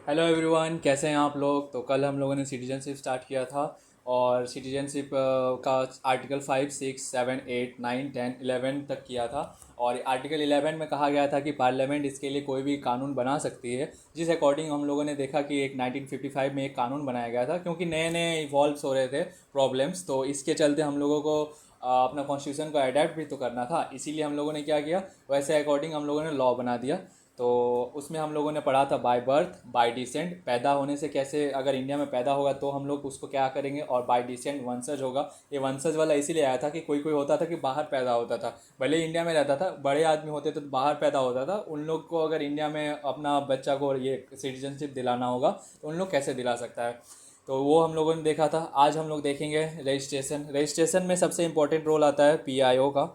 Hello everyone, कैसे हैं आप लोग। तो कल हम लोगों ने सिटीजनशिप स्टार्ट किया था और सिटीजनशिप का आर्टिकल 5, 6, 7, 8, 9, 10, 11 तक किया था। और आर्टिकल 11 में कहा गया था कि पार्लियामेंट इसके लिए कोई भी कानून बना सकती है, जिस अकॉर्डिंग हम लोगों ने देखा कि एक 1955 में एक कानून बनाया गया था, क्योंकि नए नए इवॉल्व्स हो रहे थे प्रॉब्लम्स। तो इसके चलते हम लोगों को अपना कॉन्स्टिट्यूशन को अडेप्ट भी तो करना था, इसीलिए हम लोगों ने क्या किया, वैसे अकॉर्डिंग हम लोगों ने लॉ बना दिया। तो उसमें हम लोगों ने पढ़ा था बाय बर्थ, बाय डिसेंट, पैदा होने से कैसे, अगर इंडिया में पैदा होगा तो हम लोग उसको क्या करेंगे, और बाय डिसेंट वंशज होगा। ये वंशज वाला इसीलिए आया था कि कोई कोई होता था कि बाहर पैदा होता था, भले ही इंडिया में रहता था, बड़े आदमी होते तो बाहर पैदा होता था, उन लोग को अगर इंडिया में अपना बच्चा को ये सिटीजनशिप दिलाना होगा तो उन लोग कैसे दिला सकता है। तो वो हम लोगों ने देखा था। आज हम लोग देखेंगे रजिस्ट्रेशन। रजिस्ट्रेशन में सबसे इंपॉर्टेंट रोल आता है पीआईओ का।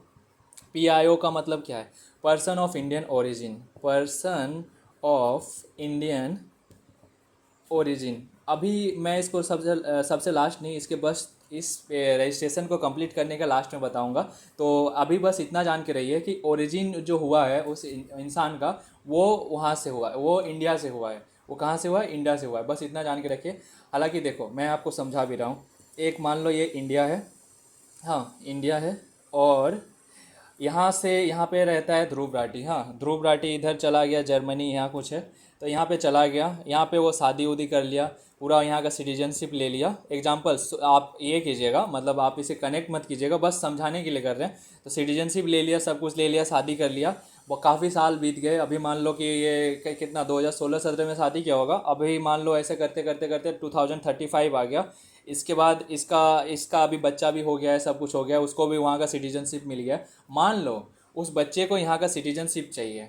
पीआईओ का मतलब क्या है? Person of Indian origin. Person of Indian origin. अभी मैं इसको सबसे सबसे लास्ट नहीं, इसके बस इस रजिस्ट्रेशन को कंप्लीट करने का लास्ट में बताऊंगा। तो अभी बस इतना जान के रहिए कि ओरिजिन जो हुआ है उस इंसान का, वो वहाँ से हुआ है, वो इंडिया से हुआ है। वो कहाँ से हुआ है? इंडिया से हुआ है, बस इतना जान के रखिए। हालांकि देखो, मैं आपको समझा भी रहा हूँ। एक मान लो ये इंडिया है, हाँ इंडिया है, और यहाँ से यहाँ पे रहता है ध्रुव राठी। हाँ, ध्रुव राठी इधर चला गया, जर्मनी यहाँ कुछ है, तो यहाँ पे चला गया, यहाँ पे वो शादी उदी कर लिया, पूरा यहाँ का सिटीजनशिप ले लिया। एग्जाम्पल आप ये कीजिएगा, मतलब आप इसे कनेक्ट मत कीजिएगा, बस समझाने के लिए कर रहे हैं। तो सिटीजनशिप ले लिया, सब कुछ ले लिया, शादी कर लिया। वो काफ़ी साल बीत गए। अभी मान लो कि ये कितना 2016-17 में शादी किया होगा, अभी मान लो ऐसे करते करते करते 2035 आ गया। इसके बाद इसका इसका अभी बच्चा भी हो गया है, सब कुछ हो गया है, उसको भी वहाँ का सिटीजनशिप मिल गया है। मान लो उस बच्चे को यहाँ का सिटीजनशिप चाहिए,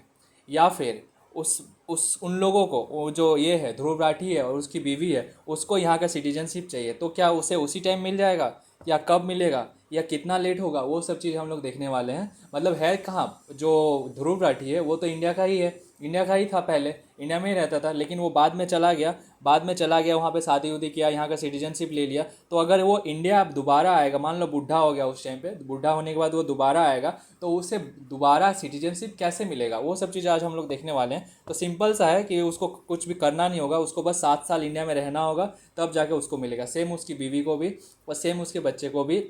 या फिर उस उन लोगों को, वो जो ये है ध्रुव राठी है और उसकी बीवी है, उसको यहाँ का सिटीजनशिप चाहिए, तो क्या उसे उसी टाइम मिल जाएगा, या कब मिलेगा, या कितना लेट होगा, वो सब चीज़ हम लोग देखने वाले हैं। मतलब है कहाँ, जो ध्रुव राठी है वो तो इंडिया का ही है, इंडिया का ही था, पहले इंडिया में ही रहता था, लेकिन वो बाद में चला गया वहाँ पे शादी उदी किया, यहाँ का सिटीजनशिप ले लिया। तो अगर वो इंडिया अब दोबारा आएगा, मान लो बुढ़ा हो गया उस टाइम पे, बुढ़ा होने के बाद वो दोबारा आएगा, तो उसे दोबारा सिटीजनशिप कैसे मिलेगा, वो सब चीज़ आज हम लोग देखने वाले हैं। तो सिंपल सा है कि उसको कुछ भी करना नहीं होगा, उसको बस 7 साल इंडिया में रहना होगा, तब जाके उसको मिलेगा। सेम उसकी बीवी को भी, और सेम उसके बच्चे को भी।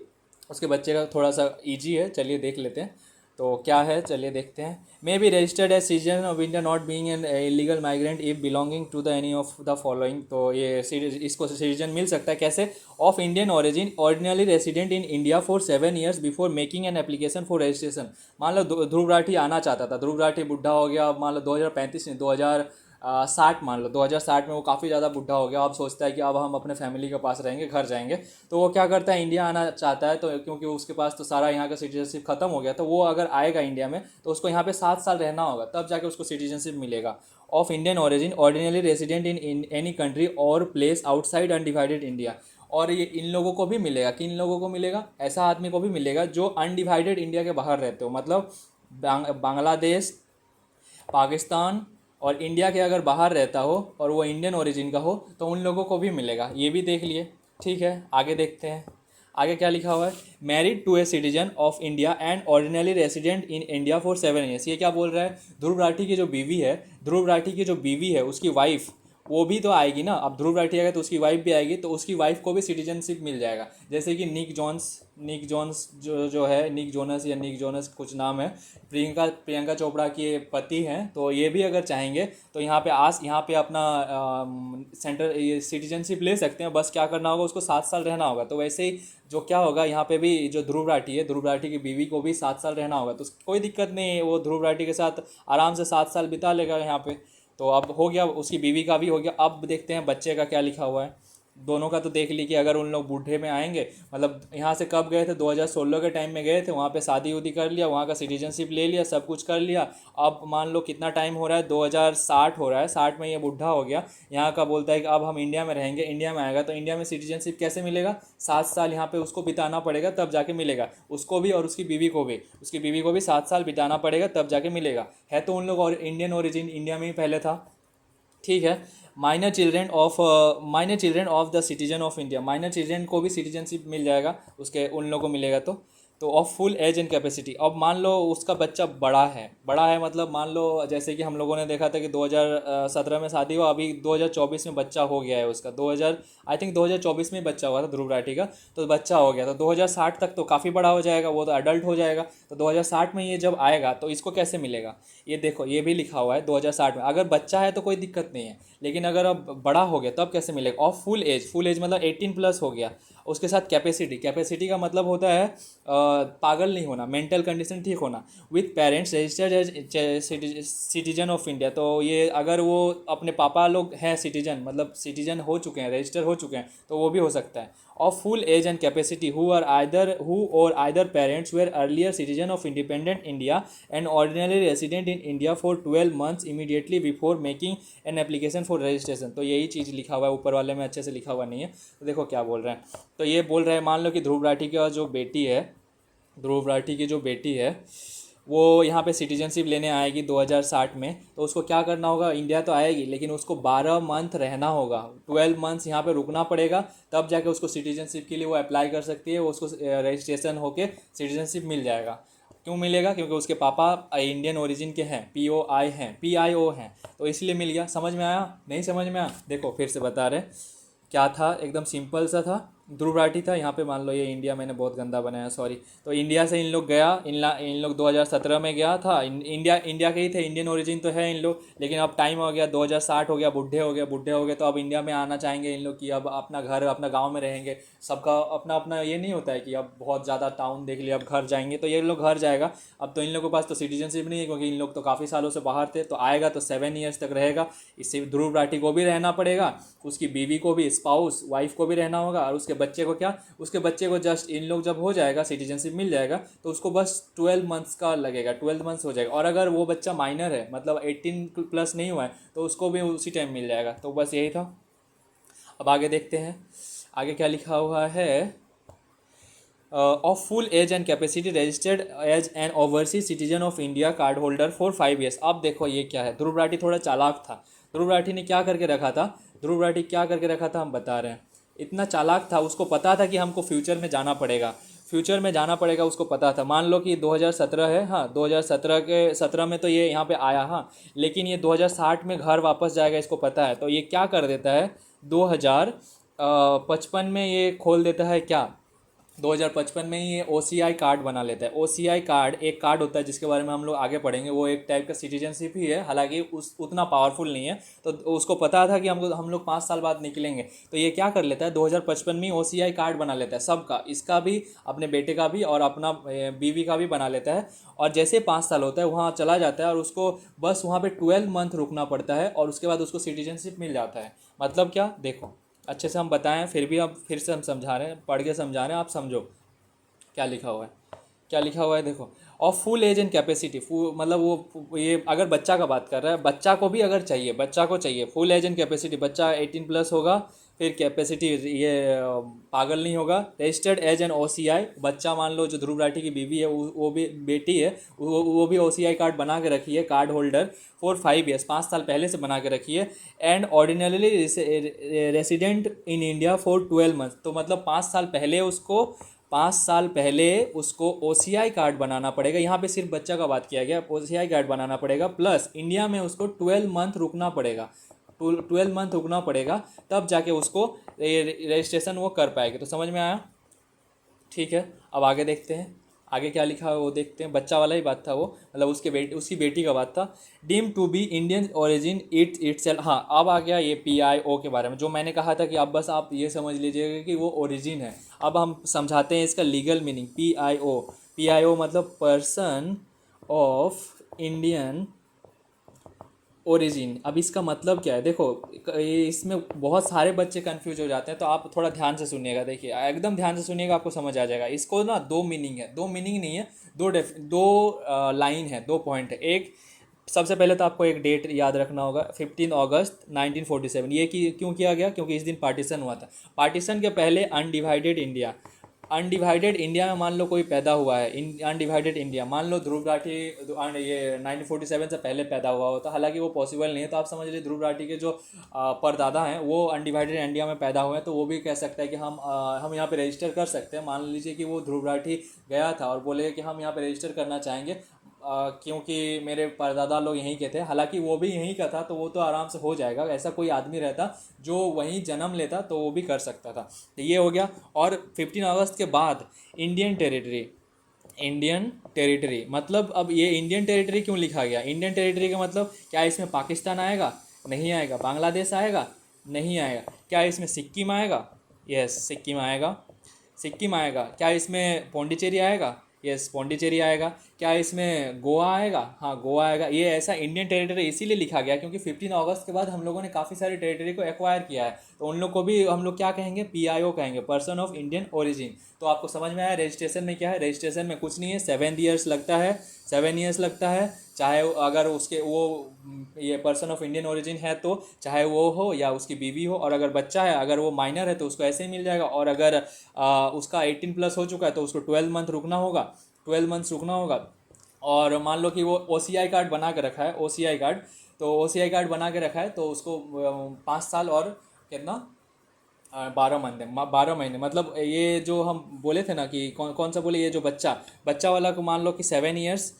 उसके बच्चे का थोड़ा सा ईजी है, चलिए देख लेते हैं। तो क्या है, चलिए देखते हैं। May be registered as citizen of India not being an illegal migrant if belonging to the any of the following. तो ये इसको सिटीजन मिल सकता है कैसे? Of Indian origin, ordinarily resident in India for 7 years before making an application for registration. मान लो ध्रुव राठी आना चाहता था, ध्रुव राठी बुढ़ा हो गया, अब मान लो 2035 नहीं, 2060, मान लो 2060 में वो काफ़ी ज़्यादा बुढ़ा हो गया, अब सोचता है कि अब हम अपने फैमिली के पास रहेंगे, घर जाएंगे। तो वो क्या करता है, इंडिया आना चाहता है, तो क्योंकि उसके पास तो सारा यहाँ का सिटीजनशिप खत्म हो गया, तो वो अगर आएगा इंडिया में तो उसको यहाँ पे 7 साल रहना होगा, तब जाके उसको सिटीजनशिप मिलेगा। Of Indian origin, ordinarily resident in any country or place outside undivided India. और ये इन लोगों को भी मिलेगा, किन लोगों को मिलेगा? ऐसा आदमी को भी मिलेगा जो अनडिवाइडेड इंडिया के बाहर रहते हो, मतलब बांग्लादेश, पाकिस्तान और इंडिया के अगर बाहर रहता हो और वो इंडियन ओरिजिन का हो, तो उन लोगों को भी मिलेगा। ये भी देख लिए। ठीक है, आगे देखते हैं। आगे क्या लिखा हुआ है? Married to a citizen of India and ordinary resident in India for 7 years। ये क्या बोल रहा है? ध्रुव राठी की जो बीवी है, ध्रुव राठी की जो बीवी है, उसकी वाइफ, वो भी तो आएगी ना। अब ध्रुव राठी आएगा तो उसकी वाइफ भी आएगी, तो उसकी वाइफ को भी सिटीजनशिप मिल जाएगा। जैसे कि निक जोन्स जो है, निक जोनस या निक जोनस कुछ नाम है, प्रियंका चोपड़ा के पति हैं, तो ये भी अगर चाहेंगे तो यहाँ पे अपना सेंटर ये सिटीजनशिप ले सकते हैं। बस क्या करना होगा, उसको 7 साल रहना होगा। तो वैसे ही जो क्या होगा, यहाँ पे भी जो ध्रुव राठी है, ध्रुव राठी की बीवी को भी 7 साल रहना होगा, तो कोई दिक्कत नहीं है, वो ध्रुव राठी के साथ आराम से 7 साल बिता लेगा यहाँ पे। तो अब हो गया, उसकी बीवी का भी हो गया। अब देखते हैं बच्चे का क्या लिखा हुआ है। दोनों का तो देख ली कि अगर उन लोग बूढ़े में आएंगे, मतलब यहाँ से कब गए थे, 2016 के टाइम में गए थे, वहाँ पे शादी उदी कर लिया, वहाँ का सिटीजनशिप ले लिया, सब कुछ कर लिया। अब मान लो कितना टाइम हो रहा है, 2060 हो रहा है, 60 में ये बूढ़ा हो गया, यहाँ का बोलता है कि अब हम इंडिया में रहेंगे। इंडिया में आएगा तो इंडिया में सिटीजनशिप कैसे मिलेगा? 7 साल यहाँ पे उसको बिताना पड़ेगा, तब जाके मिलेगा। उसको भी और उसकी बीवी को भी 7 साल बिताना पड़ेगा, तब जाके मिलेगा। है तो उन लोग और इंडियन ओरिजिन इंडिया में ही पहले था। ठीक है। Minor children of the citizen of India, minor children को भी सिटीजनशिप मिल जाएगा, उसके उन लोगों को मिलेगा। तो तो of full age and capacity. अब मान लो उसका बच्चा बड़ा है मतलब मान लो जैसे कि हम लोगों ने देखा था कि 2017 में शादी हुआ, अभी 2024 में बच्चा हो गया है उसका, 2000 आई थिंक 2024 में ही बच्चा हुआ था ध्रुव राठी का, तो बच्चा हो गया तो 2060 तक तो काफ़ी बड़ा हो जाएगा, वो तो अडल्ट हो जाएगा। तो 2060 में ये जब आएगा तो इसको कैसे मिलेगा, ये देखो ये भी लिखा हुआ है 2060 में। अगर बच्चा है तो कोई दिक्कत नहीं है, लेकिन अगर अब बड़ा हो गया तब कैसे मिलेगा। ऑफ फुल एज मतलब 18+ हो गया, उसके साथ कैपेसिटी का मतलब होता है पागल नहीं होना, मेंटल कंडीशन ठीक होना। With parents registered as citizen of India, तो ये अगर वो अपने पापा लोग हैं सिटीजन, मतलब सिटीजन हो चुके हैं, रजिस्टर हो चुके हैं, तो वो भी हो सकता है। Of full age and capacity who or either parents were earlier citizen of independent India and ordinary resident in India for 12 months immediately before making an application for registration. तो यही चीज़ लिखा हुआ है, ऊपर वाले में अच्छे से लिखा हुआ नहीं है, तो देखो क्या बोल रहे हैं। तो ये बोल रहे हैं मान लो कि ध्रुव राठी की जो बेटी है वो यहाँ पे सिटीजनशिप लेने आएगी 2060 में, तो उसको क्या करना होगा, इंडिया तो आएगी लेकिन उसको 12 मंथ रहना होगा, 12 मंथ्स यहाँ पे रुकना पड़ेगा, तब जाके उसको सिटीजनशिप के लिए वो अप्लाई कर सकती है, वो उसको रजिस्ट्रेशन होके सिटीजनशिप मिल जाएगा। क्यों मिलेगा, क्योंकि उसके पापा इंडियन ओरिजिन के हैं, PIO हैं, तो इसलिए मिल गया। समझ में आया, नहीं समझ में आया, देखो फिर से बता रहे क्या था, एकदम सिंपल सा था। ध्रुव राठी था यहाँ पे, मान लो ये इंडिया, मैंने बहुत गंदा बनाया सॉरी। तो इंडिया से इन लोग गया, इन लोग 2017 में गया था, इंडिया के ही थे, इंडियन ओरिजिन तो है इन लोग, लेकिन अब टाइम हो गया 2060 हो गया, बुढ़े हो गए, तो अब इंडिया में आना चाहेंगे इन लोग कि अब अपना घर अपना गाँव में रहेंगे। सबका अपना अपना ये नहीं होता है कि अब बहुत ज़्यादा टाउन देख लिया अब घर जाएंगे, तो ये लोग घर जाएगा। अब तो इन लोगों के पास तो सिटीजनशिप नहीं है, क्योंकि इन लोग तो काफ़ी सालों से बाहर थे, तो आएगा तो 7 years तक रहेगा। इससे ध्रुव राठी को भी रहना पड़ेगा, उसकी बीवी को भी, स्पाउस वाइफ को भी रहना होगा, और उसके बच्चे को क्या, उसके बच्चे को जस्ट इन लोग जब हो जाएगा सिटीजनशिप मिल जाएगा तो उसको बस 12 मंथ्स का लगेगा, 12 मंथ्स हो जाएगा। और अगर वो बच्चा माइनर है मतलब 18+ नहीं हुआ है तो उसको भी उसी टाइम मिल जाएगा। तो बस यही था। अब आगे देखते हैं, आगे क्या लिखा हुआ है। Of full age and capacity registered as an overseas citizen of India card holder for 5 years। अब देखो ये क्या है, ध्रुव राठी थोड़ा चालाक था। ध्रुव राठी ने क्या करके रखा था, हम बता रहे हैं। इतना चालाक था, उसको पता था कि हमको फ्यूचर में जाना पड़ेगा, उसको पता था। मान लो कि 2017 है, हाँ 2017 में तो ये यहाँ पे आया, हाँ, लेकिन ये 2060 में घर वापस जाएगा, इसको पता है। तो ये क्या कर देता है, 2055 में ये खोल देता है क्या, 2055 में ही ये OCI कार्ड बना लेता है। OCI कार्ड एक कार्ड होता है जिसके बारे में हम लोग आगे पढ़ेंगे, वो एक टाइप का सिटीजनशिप ही है, हालांकि उतना पावरफुल नहीं है। तो उसको पता था कि हम लोग 5 साल बाद निकलेंगे, तो ये क्या कर लेता है 2055 में OCI कार्ड बना लेता है सबका, इसका भी, अपने बेटे का भी और अपना बीवी का भी बना लेता है। और जैसे 5 साल होता है वहाँ चला जाता है और उसको बस वहाँ पर 12 मंथ रुकना पड़ता है और उसके बाद उसको सिटीजनशिप मिल जाता है। मतलब क्या, देखो अच्छे से हम बताएं, फिर भी अब फिर से हम समझा रहे हैं, पढ़ के समझा रहे हैं, आप समझो क्या लिखा हुआ है देखो। Of full age and capacity, मतलब वो ये अगर बच्चा का बात कर रहा है, बच्चा को भी अगर चाहिए, बच्चा को चाहिए फुल एज एंड कैपेसिटी, बच्चा 18+ होगा, फिर कैपेसिटी ये पागल नहीं होगा, रजिस्टर्ड एज एन OCI, बच्चा मान लो जो ध्रुव राठी की बीवी है वो भी बेटी है, वो भी OCI कार्ड बना के रखी है, कार्ड होल्डर फॉर 5 years, 5 साल पहले से बना के रखी है। And ordinarily resident in India for 12 months, तो मतलब 5 साल पहले उसको OCI कार्ड बनाना पड़ेगा। यहाँ पे सिर्फ बच्चा का बात किया गया, OCI कार्ड बनाना पड़ेगा, प्लस इंडिया में उसको 12 मंथ रुकना पड़ेगा, 12 मंथ रुकना पड़ेगा, तब जाके उसको रजिस्ट्रेशन वो कर पाएगी। तो समझ में आया, ठीक है। अब आगे देखते हैं, आगे क्या लिखा है वो देखते हैं। बच्चा वाला ही बात था वो, मतलब उसकी बेटी का बात था। Deem to be Indian origin itself, हाँ अब आ गया ये PIO के बारे में, जो मैंने कहा था कि अब बस आप ये समझ लीजिएगा कि वो ओरिजिन है। अब हम समझाते हैं इसका लीगल मीनिंग। PIO मतलब पर्सन ऑफ इंडियन ओरिजिन। अब इसका मतलब क्या है, देखो ये इसमें बहुत सारे बच्चे कंफ्यूज हो जाते हैं, तो आप थोड़ा ध्यान से सुनिएगा, देखिए एकदम ध्यान से सुनिएगा, आपको समझ आ जाएगा। इसको ना 2 मीनिंग है, 2 मीनिंग नहीं है, दो लाइन है, 2 पॉइंट है। एक, सबसे पहले तो आपको एक डेट याद रखना होगा, 15 अगस्त 1947। ये क्यों किया गया, क्योंकि इस दिन पार्टीशन हुआ था। पार्टीशन के पहले अनडिवाइडेड इंडिया, अनडिवाइडेड इंडिया में मान लो कोई पैदा हुआ है, अनडिवाइडेड इंडिया, मान लो ध्रुव राठी ये 1947 से पहले पैदा हुआ होता, हालांकि वो पॉसिबल नहीं है, तो आप समझ लीजिए ध्रुव राठी के जो परदादा हैं वो अनडिवाइडेड इंडिया में पैदा हुए हैं, तो वो भी कह सकता है कि हम यहाँ पे रजिस्टर कर सकते हैं। मान लीजिए कि वो ध्रुव राठी गया था और बोले कि हम यहाँ पे रजिस्टर करना चाहेंगे क्योंकि मेरे परदादा लोग यहीं के थे, हालांकि वो भी यहीं का था, तो वो तो आराम से हो जाएगा। ऐसा कोई आदमी रहता जो वहीं जन्म लेता तो वो भी कर सकता था। तो ये हो गया। और 15 अगस्त के बाद इंडियन टेरिटरी, इंडियन टेरिटरी मतलब, अब ये इंडियन टेरिटरी क्यों लिखा गया? इंडियन टेरिटरी का मतलब क्या इसमें पाकिस्तान आएगा? नहीं आएगा। बांग्लादेश आएगा? नहीं आएगा। क्या इसमें सिक्किम आएगा? यस, सिक्किम आएगा। सिक्किम आएगा। क्या इसमें पौंडीचेरी आएगा? यस, पौंडीचेरी आएगा। क्या इसमें गोवा आएगा? हाँ, गोवा आएगा। ये ऐसा इंडियन टेरिटरी इसीलिए लिखा गया क्योंकि 15 अगस्त के बाद हम लोगों ने काफ़ी सारी टेरिटरी को एक्वायर किया है, तो उन लोग को भी हम लोग क्या कहेंगे? PIO कहेंगे, पर्सन ऑफ इंडियन ओरिजिन। तो आपको समझ में आया रजिस्ट्रेशन में क्या है? रजिस्ट्रेशन में कुछ नहीं है, 7 ईयर्स लगता है, 7 ईयर्स लगता है। चाहे अगर उसके वो ये पर्सन ऑफ इंडियन ओरिजिन है तो चाहे वो हो या उसकी बीवी हो, और अगर बच्चा है, अगर वो माइनर है तो उसको ऐसे ही मिल जाएगा, और अगर उसका 18+ हो चुका है तो उसको 12 मंथ रुकना होगा, 12 मंथ्स रुकना होगा। और मान लो कि वो OCI कार्ड बना के रखा है, OCI कार्ड, तो OCI कार्ड बना के रखा है तो उसको 5 साल और कितना 12 महीने, 12 महीने, मतलब ये जो हम बोले थे ना कि कौन कौन सा बोले, ये जो बच्चा बच्चा वाला को मान लो कि 7 ईयर्स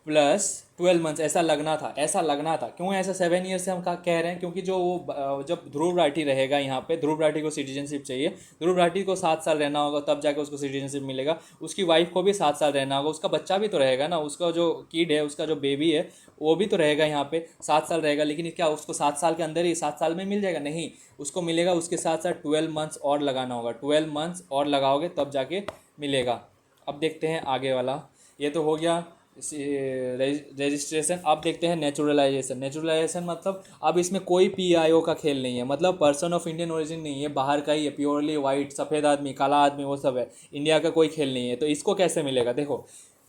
प्लस 12 मंथ्स ऐसा लगना था, ऐसा लगना था। क्यों ऐसा 7 ईयर्स से हम कह रहे हैं? क्योंकि जो वो जब ध्रुव राठी रहेगा यहाँ पे, ध्रुव राठी को सिटीजनशिप चाहिए, ध्रुव राठी को 7 साल रहना होगा तब जाके उसको सिटीजनशिप मिलेगा। उसकी वाइफ को भी 7 साल रहना होगा, उसका बच्चा भी तो रहेगा ना, उसका जो किड है, उसका जो बेबी है वो भी तो रहेगा यहाँ पे, 7 साल रहेगा। लेकिन क्या उसको 7 साल के अंदर ही 7 साल में मिल जाएगा? नहीं, उसको मिलेगा उसके साथ साथ 12 मंथ्स और लगाना होगा, 12 मंथ्स और लगाओगे तब जाके मिलेगा। अब देखते हैं आगे वाला। ये तो हो गया रजिस्ट्रेशन। अब देखते हैं नेचुरलाइजेशन। नेचुरलाइजेशन मतलब अब इसमें कोई PIO का खेल नहीं है, मतलब पर्सन ऑफ इंडियन ओरिजिन नहीं है, बाहर का ही है, प्योरली वाइट, सफ़ेद आदमी, काला आदमी, वो सब है, इंडिया का कोई खेल नहीं है। तो इसको कैसे मिलेगा? देखो,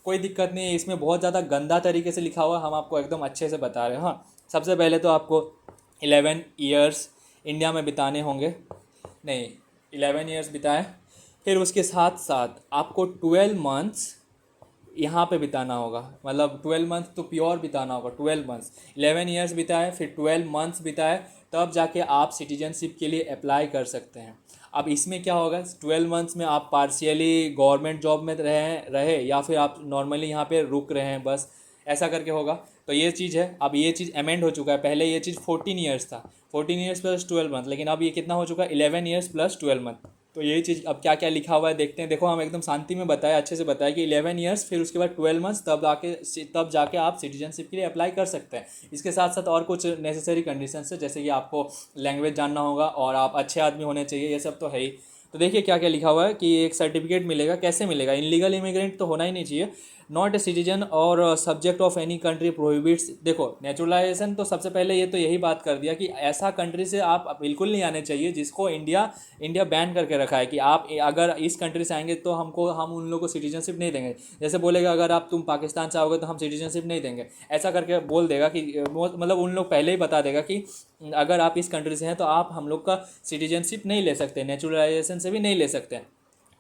कोई दिक्कत नहीं है, इसमें बहुत ज़्यादा गंदा तरीके से लिखा हुआ है, हम आपको एकदम अच्छे से बता रहे हैं। हाँ, सबसे पहले तो आपको 11 ईयर्स इंडिया में बिताने होंगे, नहीं 11 ईयर्स बिताए, फिर उसके साथ साथ आपको 12 मंथ्स यहाँ पे बिताना होगा, मतलब 12 मंथ तो प्योर बिताना होगा, 12 मंथ्स। 11 ईयर्स बिताए, फिर 12 मंथ्स बिताए, तब जाके आप सिटीजनशिप के लिए अप्लाई कर सकते हैं। अब इसमें क्या होगा? 12 मंथ्स में आप पार्शियली गवर्नमेंट जॉब में रहे या फिर आप नॉर्मली यहाँ पे रुक रहे हैं, बस ऐसा करके होगा। तो ये चीज़ है। अब ये चीज़ अमेंड हो चुका है, पहले ये चीज़ 14 ईयर्स था, 14 ईयर्स प्लस 12 मंथ, लेकिन अब ये कितना हो चुका है? 11 ईयर्स प्लस 12 मंथ। तो यही चीज़ अब क्या क्या लिखा हुआ है देखते हैं। देखो, हम एकदम शांति में बताया, अच्छे से बताया कि 11 ईयर्स, फिर उसके बाद 12 मंथ्स, तब जाके आप सिटीजनशिप के लिए अप्लाई कर सकते हैं। इसके साथ साथ और कुछ नेसेसरी कंडीशंस है, जैसे कि आपको लैंग्वेज जानना होगा और आप अच्छे आदमी होने चाहिए, ये सब तो है ही। तो देखिए क्या क्या लिखा हुआ है कि एक सर्टिफिकेट मिलेगा। कैसे मिलेगा? इनलीगल इमिग्रेंट तो होना ही नहीं चाहिए, नॉट ए सिटीजन और subject of any country prohibits. देखो, नेचुरलाइजेशन तो सबसे पहले ये तो यही बात कर दिया कि ऐसा कंट्री से आप बिल्कुल नहीं आने चाहिए जिसको इंडिया बैन करके रखा है कि आप अगर इस कंट्री से आएंगे तो हम उन लोगों को सिटीजनशिप नहीं देंगे। जैसे बोलेगा अगर आप तुम पाकिस्तान से आओगे तो हम सिटीजनशिप नहीं देंगे, ऐसा करके बोल देगा कि मतलब उन लोग पहले ही बता देगा कि अगर आप इस कंट्री से हैं तो आप हम लोग का सिटीजनशिप नहीं ले सकते, नेचुरलाइजेशन से भी नहीं ले सकते हैं।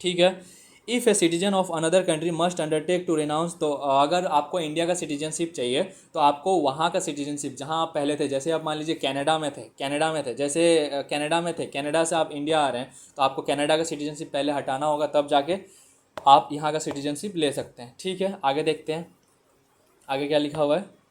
ठीक है। If a citizen of another country must undertake to renounce, तो अगर आपको इंडिया का सिटीजनशिप चाहिए तो आपको वहाँ का सिटीजनशिप जहाँ आप पहले थे, जैसे आप मान लीजिए कनाडा में थे, जैसे कनाडा में थे, कनाडा से आप इंडिया आ रहे हैं तो आपको कनाडा का सिटीजनशिप पहले हटाना होगा, तब जाके आप यहाँ का सिटीजनशिप ले सकते हैं। ठीक है, आगे देखते हैं आगे क्या लिखा हुआ है।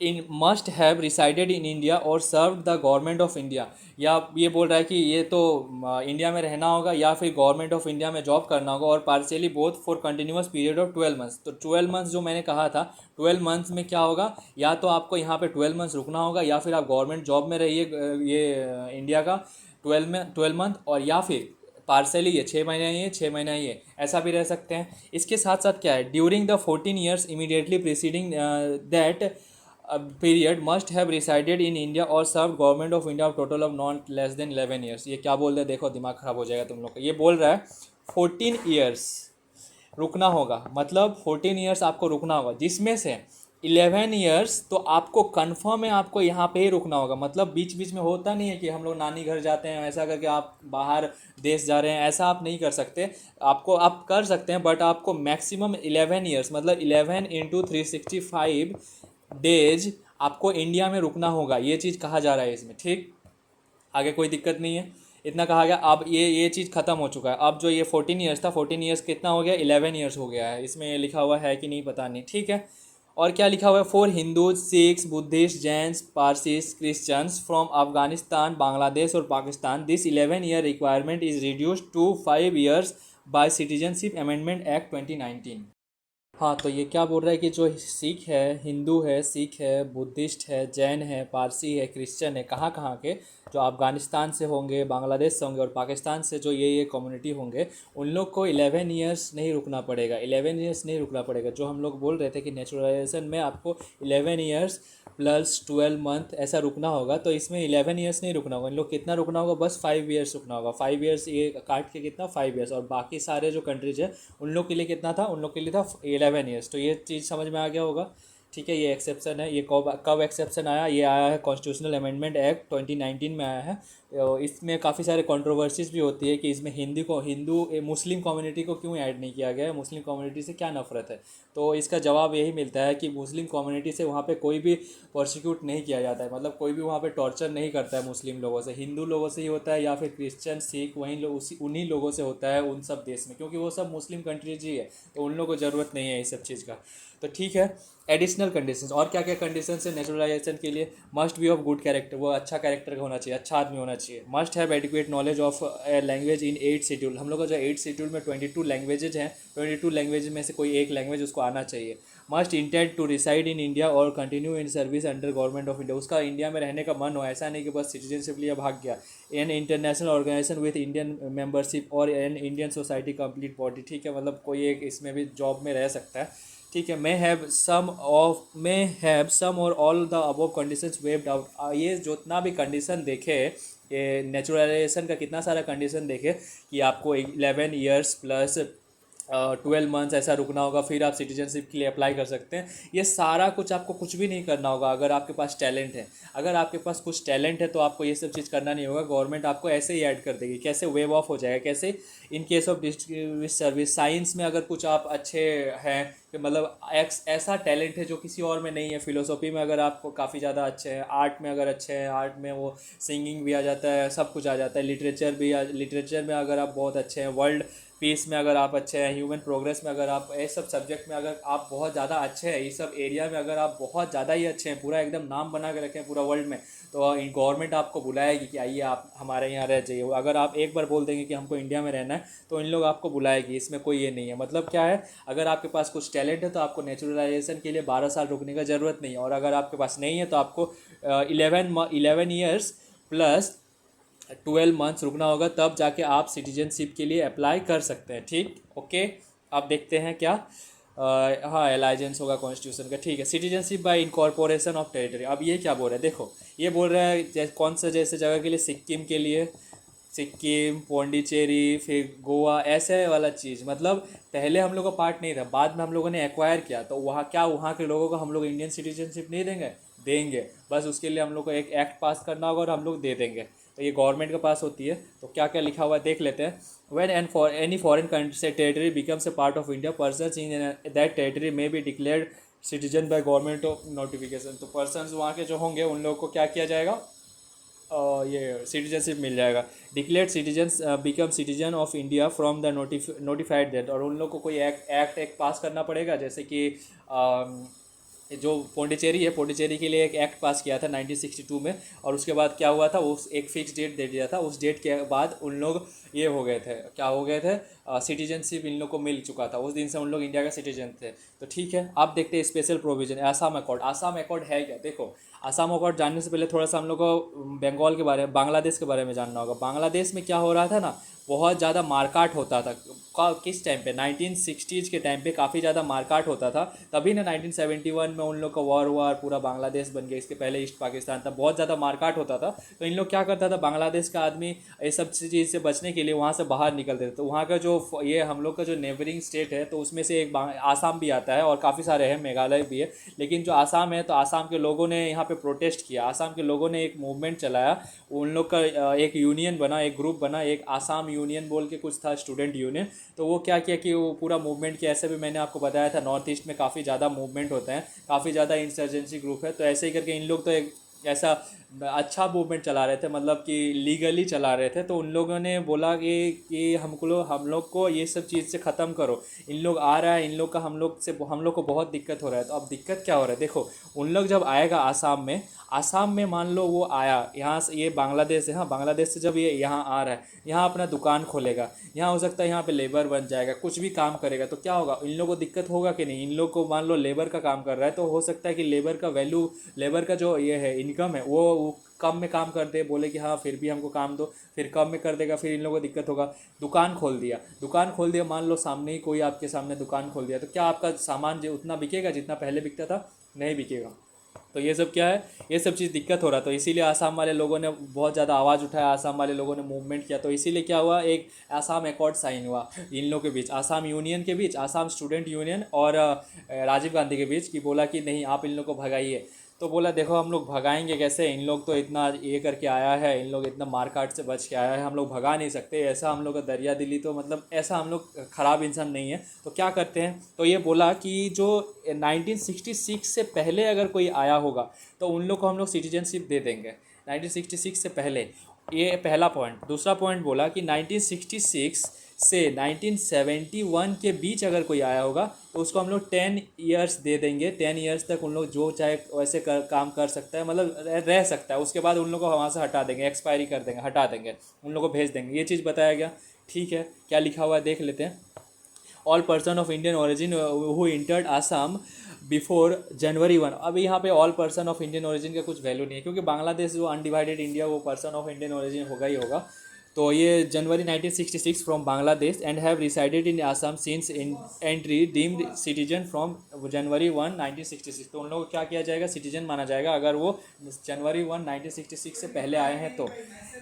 In must have resided in India or serve the government of India, या ये बोल रहा है कि ये तो इंडिया में रहना होगा या फिर गवर्नमेंट ऑफ इंडिया में जॉब करना होगा, और partially both for continuous period of 12 months. तो 12 मंथ्स जो मैंने कहा था, 12 मंथ्स में क्या होगा? या तो आपको यहाँ पे 12 मंथ्स रुकना होगा या फिर आप गवर्नमेंट जॉब में रहिए ये इंडिया का 12 मंथ, और या फिर पार्सली ये 6 महीने ही है, 6 महीने ही है, ऐसा भी रह सकते हैं। इसके साथ साथ क्या है? During the 14 years immediately preceding that period must have resided in India or serve government of India total of not less than 11 years. ये क्या बोल रहे हैं? देखो, दिमाग खराब हो जाएगा तुम लोग का। ये बोल रहा है 14 ईयर्स रुकना होगा, मतलब 14 ईयर्स आपको रुकना होगा, जिसमें से 11 ईयर्स तो आपको कंफर्म है, आपको यहाँ पे ही रुकना होगा। मतलब बीच बीच में होता नहीं है कि हम लोग नानी घर जाते हैं ऐसा करके आप बाहर देश जा रहे हैं, ऐसा आप नहीं कर सकते। आपको आप कर सकते हैं बट आपको मैक्सिमम 11 ईयर्स मतलब 11 × 365 डेज आपको इंडिया में रुकना होगा, ये चीज़ कहा जा रहा है इसमें। ठीक, आगे कोई दिक्कत नहीं है, इतना कहा गया। अब ये चीज़ ख़त्म हो चुका है। अब जो ये 14 ईयर्स था, 14 ईयर्स कितना हो गया, 11 ईयर्स हो गया है। इसमें ये लिखा हुआ है कि नहीं पता नहीं, ठीक है। और क्या लिखा हुआ है, for Hindus, Sikhs, Buddhist, Jains, Parsis, Christians from Afghanistan, Bangladesh or Pakistan, this 11 year requirement is reduce to 5 years by citizenship amendment act 2019। हाँ, तो ये क्या बोल रहा है कि जो सिख है, हिंदू है, सिख है, बुद्धिस्ट है, जैन है, पारसी है, क्रिश्चियन है, कहाँ कहाँ के, जो अफ़गानिस्तान से होंगे, बांग्लादेश से होंगे और पाकिस्तान से जो ये कम्युनिटी होंगे, उन लोग को 11 ईयर्स नहीं रुकना पड़ेगा। 11 ईयर्स नहीं रुकना पड़ेगा। जो हम लोग बोल रहे थे कि नेचुरलाइजेशन में आपको 11 ईयर्स प्लस 12 मंथ ऐसा रुकना होगा, तो इसमें 11 ईयर्स नहीं रुकना होगा। इन लोग कितना रुकना होगा, बस 5 ईयर्स रुकना होगा। 5 ईयर्स ये काट के कितना, 5 ईयर्स। और बाकी सारे जो कंट्रीज है उन लोग के लिए कितना था, उन लोग के लिए था 11 ईयर्स। तो ये चीज़ समझ में आ गया होगा। ठीक है, ये एक्सेप्शन है। ये कब कब एक्सेप्शन आया, ये आया है कॉन्स्टिट्यूशनल अमेंडमेंट एक्ट 2019 में आया है। इसमें काफ़ी सारे कंट्रोवर्सीज भी होती है कि इसमें हिंदी को मुस्लिम कम्युनिटी को क्यों ऐड नहीं किया गया है, मुस्लिम कम्युनिटी से क्या नफरत है। तो इसका जवाब यही मिलता है कि मुस्लिम कम्युनिटी से वहाँ पे कोई भी प्रोसिक्यूट नहीं किया जाता है। मतलब कोई भी वहाँ पे टॉर्चर नहीं करता है मुस्लिम लोगों से। हिंदू लोगों से ही होता है या फिर क्रिश्चियन, सिख, वहीं लोग उन्हीं लोगों से होता है उन सब देश में, क्योंकि वो सब मुस्लिम कंट्रीज ही है। तो उन लोगों को ज़रूरत नहीं है इस सब चीज़ का। तो ठीक है, एडिशनल कंडीशंस और क्या क्या कंडीशंस है नेचुरलाइजेशन के लिए। Must be of good character, वो अच्छा कैरेक्टर का होना चाहिए, अच्छा आदमी होना चाहिए। Must have adequate knowledge of language in 8 schedule. हम लोग का जो 8 शेड्यूल में 22 लैंग्वेजेज हैं, 22 लैंग्वेज में से कोई एक लैंग्वेज उसको आना चाहिए। Must intend to reside in India or continue in service under government of India. उसका इंडिया में रहने का मन हो, ऐसा नहीं कि बस सिटीजनशिप लिया भाग गया। An international organisation with Indian membership or an Indian society complete body. ठीक है, मतलब कोई एक इसमें भी जॉब में रह सकता है। ठीक है, मे हैव सम और all the above conditions waived out. ये जितना भी कंडीशन देखे, ये नेचुरलाइजेशन का कितना सारा कंडीशन देखे कि आपको 11 ईयर्स प्लस 12 मंथ्स ऐसा रुकना होगा, फिर आप सिटीजनशिप के लिए अप्लाई कर सकते हैं। ये सारा कुछ आपको कुछ भी नहीं करना होगा अगर आपके पास टैलेंट है। अगर आपके पास कुछ टैलेंट है तो आपको ये सब चीज़ करना नहीं होगा। गवर्नमेंट आपको ऐसे ही ऐड कर देगी। कैसे वेव ऑफ हो जाएगा, कैसे, in case of district service. Science में अगर कुछ आप अच्छे हैं कि मतलब ऐसा टैलेंट है जो किसी और में नहीं है। फिलोसॉफी में अगर आपको काफ़ी ज़्यादा अच्छे हैं, आर्ट में अगर अच्छे हैं, आर्ट में वो सिंगिंग भी आ जाता है, सब कुछ आ जाता है। लिटरेचर में अगर आप बहुत अच्छे हैं, वर्ल्ड पीस में अगर आप अच्छे हैं, ह्यूमन प्रोग्रेस में अगर आप, ये सब सब्जेक्ट में अगर आप बहुत ज़्यादा अच्छे हैं, ये सब एरिया में अगर आप बहुत ज़्यादा ही अच्छे हैं, पूरा एकदम नाम बना के रखे हैं पूरा वर्ल्ड में, तो गवर्नमेंट आपको बुलाएगी कि आइए आप हमारे यहाँ रह जाइए। अगर आप एक बार बोल देंगे कि हमको इंडिया में रहना है तो इन लोग आपको बुलाएगी। इसमें कोई ये नहीं है। मतलब क्या है, अगर आपके पास कुछ टैलेंट है तो आपको नेचुरलाइजेशन के लिए 12 साल रुकने का ज़रूरत नहीं है। और अगर आपके पास नहीं है तो आपको 11 ईयर्स प्लस 12 मंथ्स रुकना होगा, तब जाके आप सिटीजनशिप के लिए अप्लाई कर सकते हैं। ठीक, ओके। अब देखते हैं क्या, हाँ, एलाइजेंस होगा कॉन्स्टिट्यूशन का। ठीक है, citizenship by incorporation of territory. अब ये क्या बोल रहा है, देखो ये बोल रहा है कौन सा, जैसे जगह के लिए, सिक्किम के लिए, सिक्किम, पौंडीचेरी, फिर गोवा, ऐसे वाला चीज़। मतलब पहले हम लोग का पार्ट नहीं था, बाद में हम लोगों ने एक्वायर किया, तो वहाँ क्या, वहाँ के लोगों को हम लोग इंडियन सिटीजनशिप नहीं देंगे? देंगे। बस उसके लिए हम लोग को एक एक्ट पास करना होगा और हम लोग दे देंगे। तो ये गवर्नमेंट के पास होती है। तो क्या क्या लिखा हुआ है देख लेते हैं। When and for any foreign country से territory becomes a part of India, persons in that territory may be declared citizen by government of notification। तो persons वहाँ के जो होंगे उन लोगों को क्या किया जाएगा, ये सिटीजनशिप मिल जाएगा। Declared citizens become citizen of India from the notified date. और उन लोग को कोई एक्ट पास करना पड़ेगा, जैसे कि जो पौंडीचेरी है, पौंडीचेरी के लिए एक एक्ट पास किया था 1962 में। और उसके बाद क्या हुआ था, वो एक फिक्स डेट दे दिया था। उस डेट के बाद उन लोग ये हो गए थे, क्या हो गए थे, सिटीजनशिप इन लोग को मिल चुका था। उस दिन से उन लोग इंडिया का सिटीजन थे। तो ठीक है, आप देखते हैं special provision Assam accord. Assam accord है क्या, देखो आसाम अकॉर्ड जानने से पहले थोड़ा सा हम लोग को बंगाल के बारे में, बांग्लादेश के बारे में जानना होगा। बांग्लादेश में क्या हो रहा था ना, बहुत ज़्यादा मारकाट होता था। किस टाइम पे, 1960s के टाइम पे काफ़ी ज़्यादा मारकाट होता था। तभी ना 1971 में उन लोग का वॉर हुआ और पूरा बांग्लादेश बन गया। इसके पहले ईस्ट पाकिस्तान था, बहुत ज़्यादा मारकाट होता था। तो इन लोग क्या करता था, बांग्लादेश का आदमी इस सब चीज़ से बचने के लिए वहाँ से बाहर निकलते थे। तो वहाँ का जो ये हम लोग का जो नेबरिंग स्टेट है, तो उसमें से एक आसाम भी आता है और काफ़ी सारे हैं, मेघालय भी है। लेकिन जो आसाम है, तो आसाम के लोगों ने यहाँ पे प्रोटेस्ट किया, आसाम के लोगों ने एक मूवमेंट चलाया। उन लोग का एक यूनियन बना, एक ग्रुप बना, एक आसाम यूनियन बोल के कुछ था, स्टूडेंट यूनियन। तो वो क्या किया कि वो पूरा मूवमेंट किया। ऐसे भी मैंने आपको बताया था नॉर्थ ईस्ट में काफ़ी ज़्यादा मूवमेंट होते हैं, काफ़ी ज़्यादा इंसर्जेंसी ग्रुप है। तो ऐसे ही करके इन लोग तो एक ऐसा अच्छा मूवमेंट चला रहे थे, मतलब कि लीगली चला रहे थे। तो उन लोगों ने बोला कि हम लोग को ये सब चीज़ से ख़त्म करो, इन लोग आ रहा है, इन लोग का हम लोग को बहुत दिक्कत हो रहा है। तो अब दिक्कत क्या हो रहा है, देखो उन लोग जब आएगा आसाम में मान लो वो आया यहाँ से, ये बांग्लादेश है, हाँ बांग्लादेश से जब ये यहाँ आ रहा है, यहाँ अपना दुकान खोलेगा, यहाँ हो सकता है यहाँ पे लेबर बन जाएगा, कुछ भी काम करेगा। तो क्या होगा, इन लोगों को दिक्कत होगा कि नहीं। इन लोग को मान लो लेबर का काम कर रहा है, तो हो सकता है कि लेबर का वैल्यू, लेबर का जो ये है इनकम है, वो कम में काम कर दे, बोले कि हाँ फिर भी हमको काम दो, फिर कम में कर देगा, फिर इन लोगों को दिक्कत होगा। दुकान खोल दिया, मान लो सामने ही कोई आपके सामने दुकान खोल दिया, तो क्या आपका सामान जो उतना बिकेगा जितना पहले बिकता था, नहीं बिकेगा। तो ये सब क्या है, ये सब चीज़ दिक्कत हो रहा। तो इसीलिए आसाम वाले लोगों ने बहुत ज़्यादा आवाज़ उठाया, आसाम वाले लोगों ने मूवमेंट किया। तो इसीलिए क्या हुआ, एक आसाम एकॉर्ड साइन हुआ इन लोगों के बीच, आसाम यूनियन के बीच, आसाम स्टूडेंट यूनियन और राजीव गांधी के बीच, कि बोला कि नहीं आप इन लोग को भगाइए। तो बोला देखो हम लोग भगाएंगे कैसे, इन लोग तो इतना ये करके आया है, इन लोग इतना मारकाट से बच के आया है, हम लोग भगा नहीं सकते। ऐसा हम लोग का दरिया दिली, तो मतलब ऐसा हम लोग ख़राब इंसान नहीं है। तो क्या करते हैं, तो ये बोला कि जो 1966 से पहले अगर कोई आया होगा तो उन लोग को हम लोग सिटीजनशिप दे देंगे, 1966 से पहले। ये पहला पॉइंट। दूसरा पॉइंट बोला कि 1966 से 1971 के बीच अगर कोई आया होगा तो उसको हम लोग 10 ईयर्स दे देंगे। 10 ईयर्स तक उन लोग जो चाहे वैसे काम कर सकता है, मतलब रह सकता है। उसके बाद उन लोग को वहाँ से हटा देंगे, एक्सपायरी कर देंगे, हटा देंगे, उन लोग को भेज देंगे। ये चीज़ बताया गया। ठीक है, क्या लिखा हुआ है देख लेते हैं। All person of Indian origin who entered Assam before January 1। अब यहाँ पे all person of Indian origin का कुछ वैल्यू नहीं है, क्योंकि बांग्लादेश जो अनडिवाइडेड इंडिया, वो पर्सन ऑफ इंडियन ओरिजिन होगा ही होगा। तो ये January 1966 from Bangladesh and have resided in Assam since entry deemed citizen from January 1 1966। तो उन लोगों को क्या किया जाएगा, सिटीजन माना जाएगा अगर वो जनवरी 1 1966 से पहले आए हैं। तो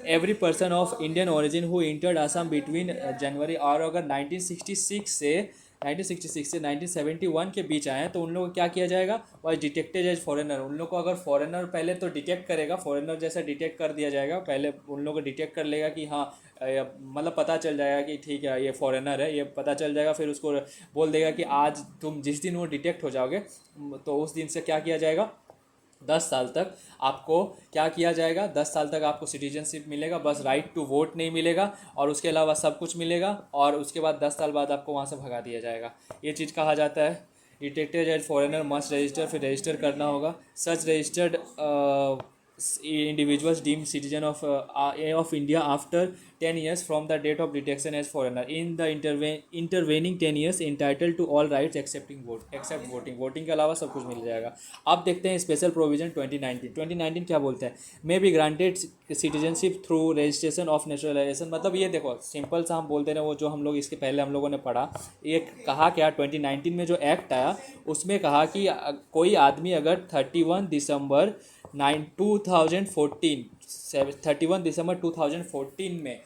every person of Indian origin who entered Assam between January, और अगर 1966 से 1971 के बीच आए हैं तो उन लोगों को क्या किया जाएगा, वह डिटेक्टेड एज फॉरेनर। उन लोग को अगर फॉरेनर पहले तो डिटेक्ट करेगा, फॉरेनर जैसा डिटेक्ट कर दिया जाएगा। पहले उन लोगों को डिटेक्ट कर लेगा कि हाँ मतलब पता चल जाएगा कि ठीक है ये फॉरेनर है, ये पता चल जाएगा। फिर उसको बोल देगा कि आज तुम जिस दिन वो डिटेक्ट हो जाओगे, तो उस दिन से क्या किया जाएगा, 10 साल तक आपको क्या किया जाएगा, 10 साल तक आपको सिटीजनशिप मिलेगा, बस राइट टू वोट नहीं मिलेगा, और उसके अलावा सब कुछ मिलेगा। और उसके बाद 10 साल बाद आपको वहाँ से भगा दिया जाएगा। ये चीज़ कहा जाता है। Detected as foreigner must register, फिर रजिस्टर करना होगा। Such registered individuals deemed citizen of India after 10 years from the date of detection as foreigner in the intervening 10 years entitled to all rights except voting। Voting के अलावा सब कुछ मिल जाएगा। अब देखते हैं स्पेशल प्रोविजन 2019 क्या बोलते हैं। May be granted citizenship through registration of naturalisation. मतलब ये देखो सिंपल सा हम बोलते हैं वो जो हम लोग इसके पहले हम लोगों ने पढ़ा। ये कहा क्या, 2019 में जो एक्ट आया उसमें कहा कि कोई आदमी अगर 31 दिसंबर 2014 में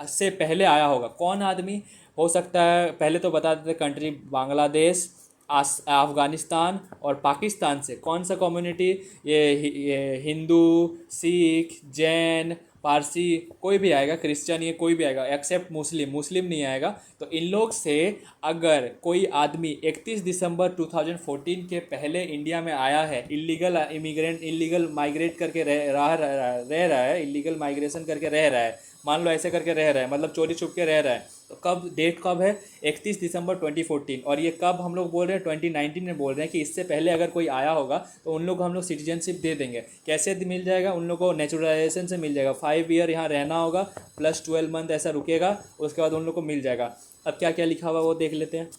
से पहले आया होगा, कौन आदमी हो सकता है, पहले तो बता देते कंट्री, बांग्लादेश, अफ़गानिस्तान और पाकिस्तान से। कौन सा कम्युनिटी, ये हिंदू, सिख, जैन, पारसी, कोई भी आएगा, क्रिश्चियन, ये कोई भी आएगा एक्सेप्ट मुस्लिम नहीं आएगा। तो इन लोग से अगर कोई आदमी 31 दिसंबर 2014 के पहले इंडिया में आया है, इलीगल इमिग्रेंट, इलीगल माइग्रेट करके रह रहा है, इलीगल माइग्रेशन करके रह रहा है, मान लो ऐसे करके रह रहा है, मतलब चोरी छुप के रह रहा है। तो कब, डेट कब है, 31 दिसंबर 2014। और ये कब हम लोग बोल रहे हैं, 2019 में बोल रहे हैं कि इससे पहले अगर कोई आया होगा तो उन लोग को हम लोग सिटीजनशिप दे देंगे। कैसे मिल जाएगा, उन लोग को नेचुरलाइजेशन से मिल जाएगा। 5 ईयर यहाँ रहना होगा प्लस 12 मंथ ऐसा रुकेगा, उसके बाद उन लोग को मिल जाएगा। अब क्या क्या लिखा हुआ वो देख लेते हैं।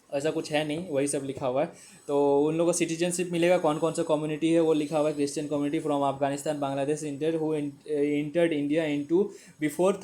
ऐसा कुछ है नहीं, वही सब लिखा हुआ है। तो उन लोगों को सिटीजनशिप मिलेगा। कौन कौन सा कम्युनिटी है वो लिखा हुआ है, Christian community from Afghanistan Bangladesh entered India into before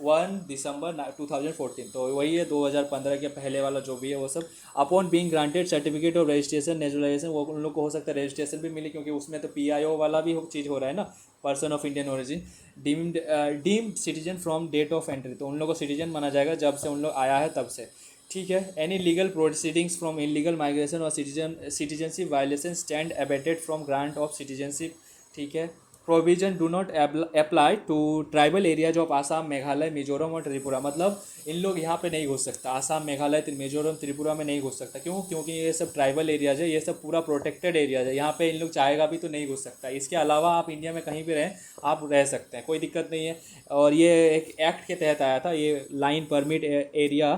1 दिसंबर 2014। तो वही है 2015 के पहले वाला जो भी है वो सब। Upon being granted certificate of registration naturalisation, वो उन लोग को हो सकता है रजिस्ट्रेशन भी मिले, क्योंकि उसमें तो PIO वाला भी चीज़ हो रहा है ना, person of Indian origin. Deemed citizen from date of entry, तो उन लोग को सिटीजन माना जाएगा जब से उन लोग आया है तब से। ठीक है। Any legal proceedings from illegal migration or citizenship violation stand abated from grant of citizenship. ठीक है। Provision do not apply to tribal areas of Assam Meghalaya Mizoram or Tripura, मतलब इन लोग यहाँ पे नहीं घुस सकता, आसाम मेघालय मिजोरम त्रिपुरा में नहीं घुस सकता। क्यों? क्योंकि ये सब ट्राइबल एरियाज है, ये सब पूरा प्रोटेक्टेड एरियाज है, यहाँ पे इन लोग चाहेगा भी तो नहीं घुस सकता। इसके अलावा आप इंडिया में कहीं भी रहें, आप रह सकते हैं, कोई दिक्कत नहीं है। और ये एक एक्ट के तहत आया था, ये लाइन परमिट एरिया,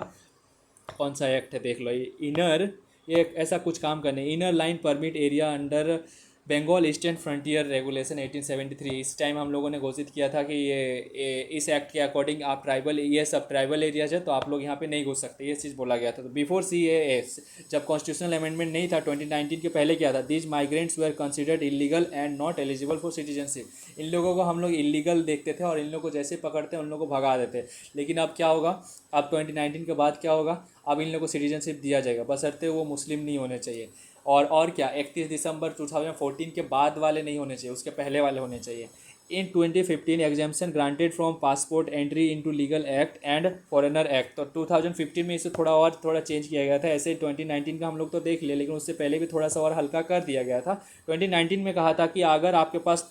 कौन सा एक्ट है देख लो, ये इनर, ये ऐसा कुछ काम करने, inner line permit area under Bengal eastern frontier regulation 1873। इस टाइम हम लोगों ने घोषित किया था कि इस एक्ट के अकॉर्डिंग आप ट्राइबल, ये सब ट्राइबल एरियाज है तो आप लोग यहाँ पे नहीं घुस सकते, ये चीज़ बोला गया था। तो बिफोर CAA, जब कॉन्स्टिट्यूशनल अमेंडमेंट नहीं था 2019 के पहले क्या था, these migrants were considered illegal and not eligible for citizenship. इन लोगों को हम लोग इलीगल देखते थे और इन लोगों को जैसे पकड़ते हैं उन लोगों को भगा देते। लेकिन अब क्या होगा, अब 2019 के बाद क्या होगा, अब इन लोगों को सिटीजनशिप दिया जाएगा, बशर्ते वो मुस्लिम नहीं होने चाहिए। और क्या, 31 दिसंबर 2014 के बाद वाले नहीं होने चाहिए, उसके पहले वाले होने चाहिए। इन 2015 exemption granted from passport entry into legal act and foreigner act. तो 2015 में इसे थोड़ा चेंज किया गया था। ऐसे 2019 का हम लोग तो देख लिया, लेकिन उससे पहले भी थोड़ा सा और हल्का कर दिया गया था। 2019 में कहा था कि अगर आपके पास,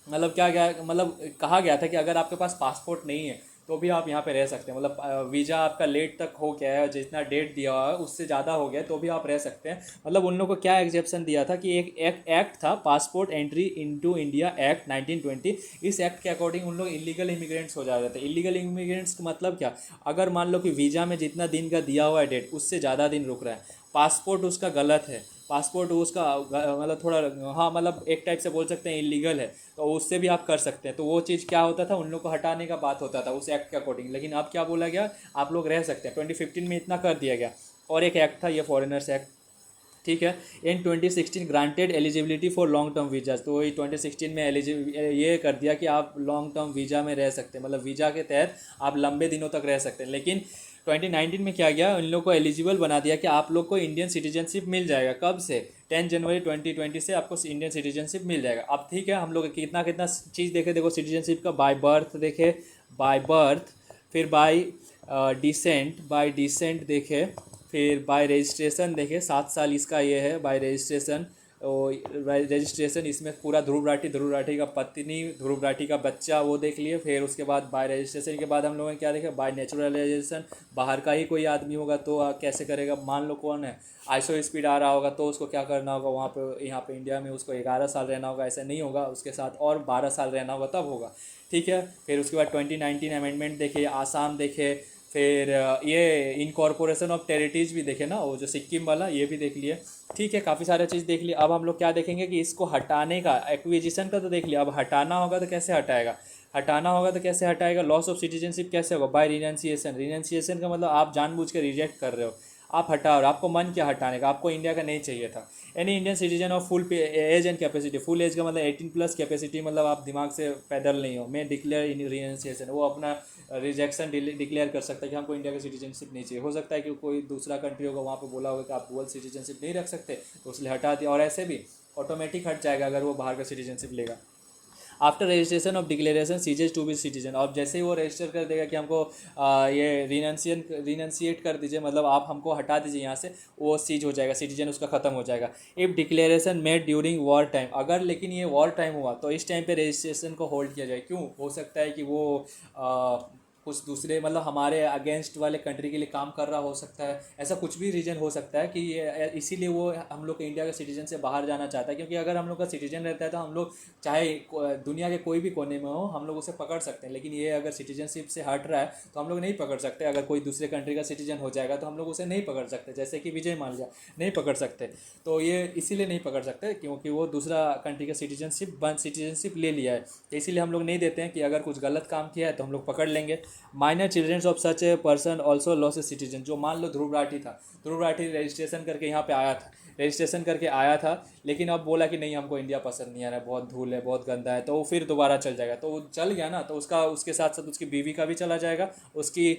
मतलब क्या गया, मतलब कहा गया था कि अगर आपके पास पासपोर्ट नहीं है तो भी आप यहाँ पे रह सकते हैं। मतलब वीज़ा आपका लेट तक हो गया है, जितना डेट दिया हुआ है उससे ज़्यादा हो गया है तो भी आप रह सकते हैं। मतलब उन लोगों को क्या एग्जेप्शन दिया था कि एक एक्ट था, passport entry into India act 1920। इस एक्ट के अकॉर्डिंग उन लोग इलीगल इमिग्रेंट्स हो जाते थे। इलीगल इमिग्रेंट्स का मतलब क्या, अगर मान लो कि वीज़ा में जितना दिन का दिया हुआ है डेट, उससे ज़्यादा दिन रुक रहा है, पासपोर्ट उसका गलत है, पासपोर्ट उसका मतलब थोड़ा, हाँ मतलब एक टाइप से बोल सकते हैं इलीगल है, तो उससे भी आप कर सकते हैं। तो वो चीज़ क्या होता था, उन लोग को हटाने का बात होता था उस एक्ट के अकॉर्डिंग। लेकिन अब क्या बोला गया, आप लोग रह सकते हैं। 2015 में इतना कर दिया गया। और एक एक्ट था ये फॉरेनर्स एक्ट। ठीक है। इन 2016 granted eligibility for long term visa, तो वही 2016 में ये कर दिया कि आप लॉन्ग टर्म वीज़ा में रह सकते हैं, मतलब वीज़ा के तहत आप लंबे दिनों तक रह सकते हैं। लेकिन 2019 में क्या गया, इन लोग को एलिजिबल बना दिया कि आप लोग को इंडियन सिटीजनशिप मिल जाएगा। कब से? 10 जनवरी 2020 से आपको इंडियन सिटीजनशिप मिल जाएगा। अब ठीक है, हम लोग कितना कितना चीज़ देखे, देखो सिटीजनशिप का बाय बर्थ देखे, बाय बर्थ, फिर बाय डिसेंट देखे, फिर बाय रजिस्ट्रेशन देखे, 7 साल इसका ये है बाय रजिस्ट्रेशन। और रजिस्ट्रेशन इसमें पूरा ध्रुव राठी का पत्नी, ध्रुव राठी का बच्चा, वो देख लिए। फिर उसके बाद बाय रजिस्ट्रेशन के बाद हम लोगों ने क्या देखा, बाय नेचुरलाइजेशन, बाहर का ही कोई आदमी होगा तो कैसे करेगा, मान लो कौन है, आइसो स्पीड आ रहा होगा तो उसको क्या करना होगा, वहाँ पे यहाँ पे इंडिया में उसको 11 साल रहना होगा, ऐसा नहीं होगा, उसके साथ और 12 साल रहना होगा तब होगा। ठीक है। फिर उसके बाद 2019 अमेंडमेंट देखे, आसाम देखे, फिर ये इनकॉर्पोरेशन ऑफ टेरिटरीज भी देखे ना, वो जो सिक्किम वाला, ये भी देख लिए। ठीक है, काफ़ी सारे चीज़ देख लिए। अब हम लोग क्या देखेंगे कि इसको हटाने का, एक्विजिशन का तो देख लिया, अब हटाना होगा तो कैसे हटाएगा, हटाना होगा तो कैसे हटाएगा, लॉस ऑफ सिटीजनशिप कैसे होगा, बाय रिनेंसिएशन। रिनेंसिएशन का मतलब आप जानबूझ के रिजेक्ट कर रहे हो, आप हटा रहे हो, आपको मन क्या हटाने का, आपको इंडिया का नहीं चाहिए था। Any Indian citizen of full age and capacity, full age का मतलब 18+ कैपेसिटी, मतलब आप दिमाग से पैदल नहीं हो, मैं डिक्लेयर इन रिनेंसिएशन, वो अपना रिजेक्शन डिक्लेयर कर सकता है कि हमको इंडिया का सिटीजनशिप नहीं चाहिए। हो सकता है कि कोई दूसरा कंट्री होगा, वहाँ पे बोला होगा कि आप डुअल सिटीजनशिप नहीं रख सकते, तो उसने हटा दिया। और ऐसे भी ऑटोमेटिक हट जाएगा अगर वो बाहर का सिटीजनशिप लेगा। After registration of declaration ceases to be citizen, अब जैसे ही वो रजिस्टर कर देगा कि हमको ये रिनंसिएट कर दीजिए, मतलब आप हमको हटा दीजिए यहाँ से, वो सीज हो जाएगा, सिटीजन उसका ख़त्म हो जाएगा। If declaration made during war time, अगर लेकिन ये वॉर टाइम हुआ तो इस टाइम पे रजिस्ट्रेशन को होल्ड किया जाए। क्यों? हो सकता है कि वो कुछ दूसरे, मतलब हमारे अगेंस्ट वाले कंट्री के लिए काम कर रहा हो सकता है, ऐसा कुछ भी रीज़न हो सकता है कि ये इसीलिए वो हम लोग के इंडिया के सिटीजन से बाहर जाना चाहता है। क्योंकि अगर हम लोग का सिटीजन रहता है तो हम लोग चाहे दुनिया के कोई भी कोने में हो, हम लोग उसे पकड़ सकते हैं। लेकिन ये अगर सिटीजनशिप से हट रहा है तो हम लोग नहीं पकड़ सकते। अगर कोई दूसरे कंट्री का सिटीजन हो जाएगा तो हम लोग उसे नहीं पकड़ सकते, जैसे कि विजय माल्या नहीं पकड़ सकते। तो ये इसीलिए नहीं पकड़ सकते क्योंकि वो दूसरा कंट्री का सिटीजनशिप ले लिया है। तो इसीलिए हम लोग नहीं देते हैं कि अगर कुछ गलत काम किया है तो हम लोग पकड़ लेंगे। Minor childrens of such a person also lose a citizen. जो मान लो ध्रुव राठी था, ध्रुव राठी रजिस्ट्रेशन करके यहाँ पे आया था, रजिस्ट्रेशन करके आया था, लेकिन अब बोला कि नहीं हमको इंडिया पसंद नहीं आ रहा है, बहुत धूल है, बहुत गंदा है, तो वो फिर दोबारा चल जाएगा। तो वो चल गया ना, तो उसका उसके साथ साथ उसकी बीवी का भी चला जाएगा, उसकी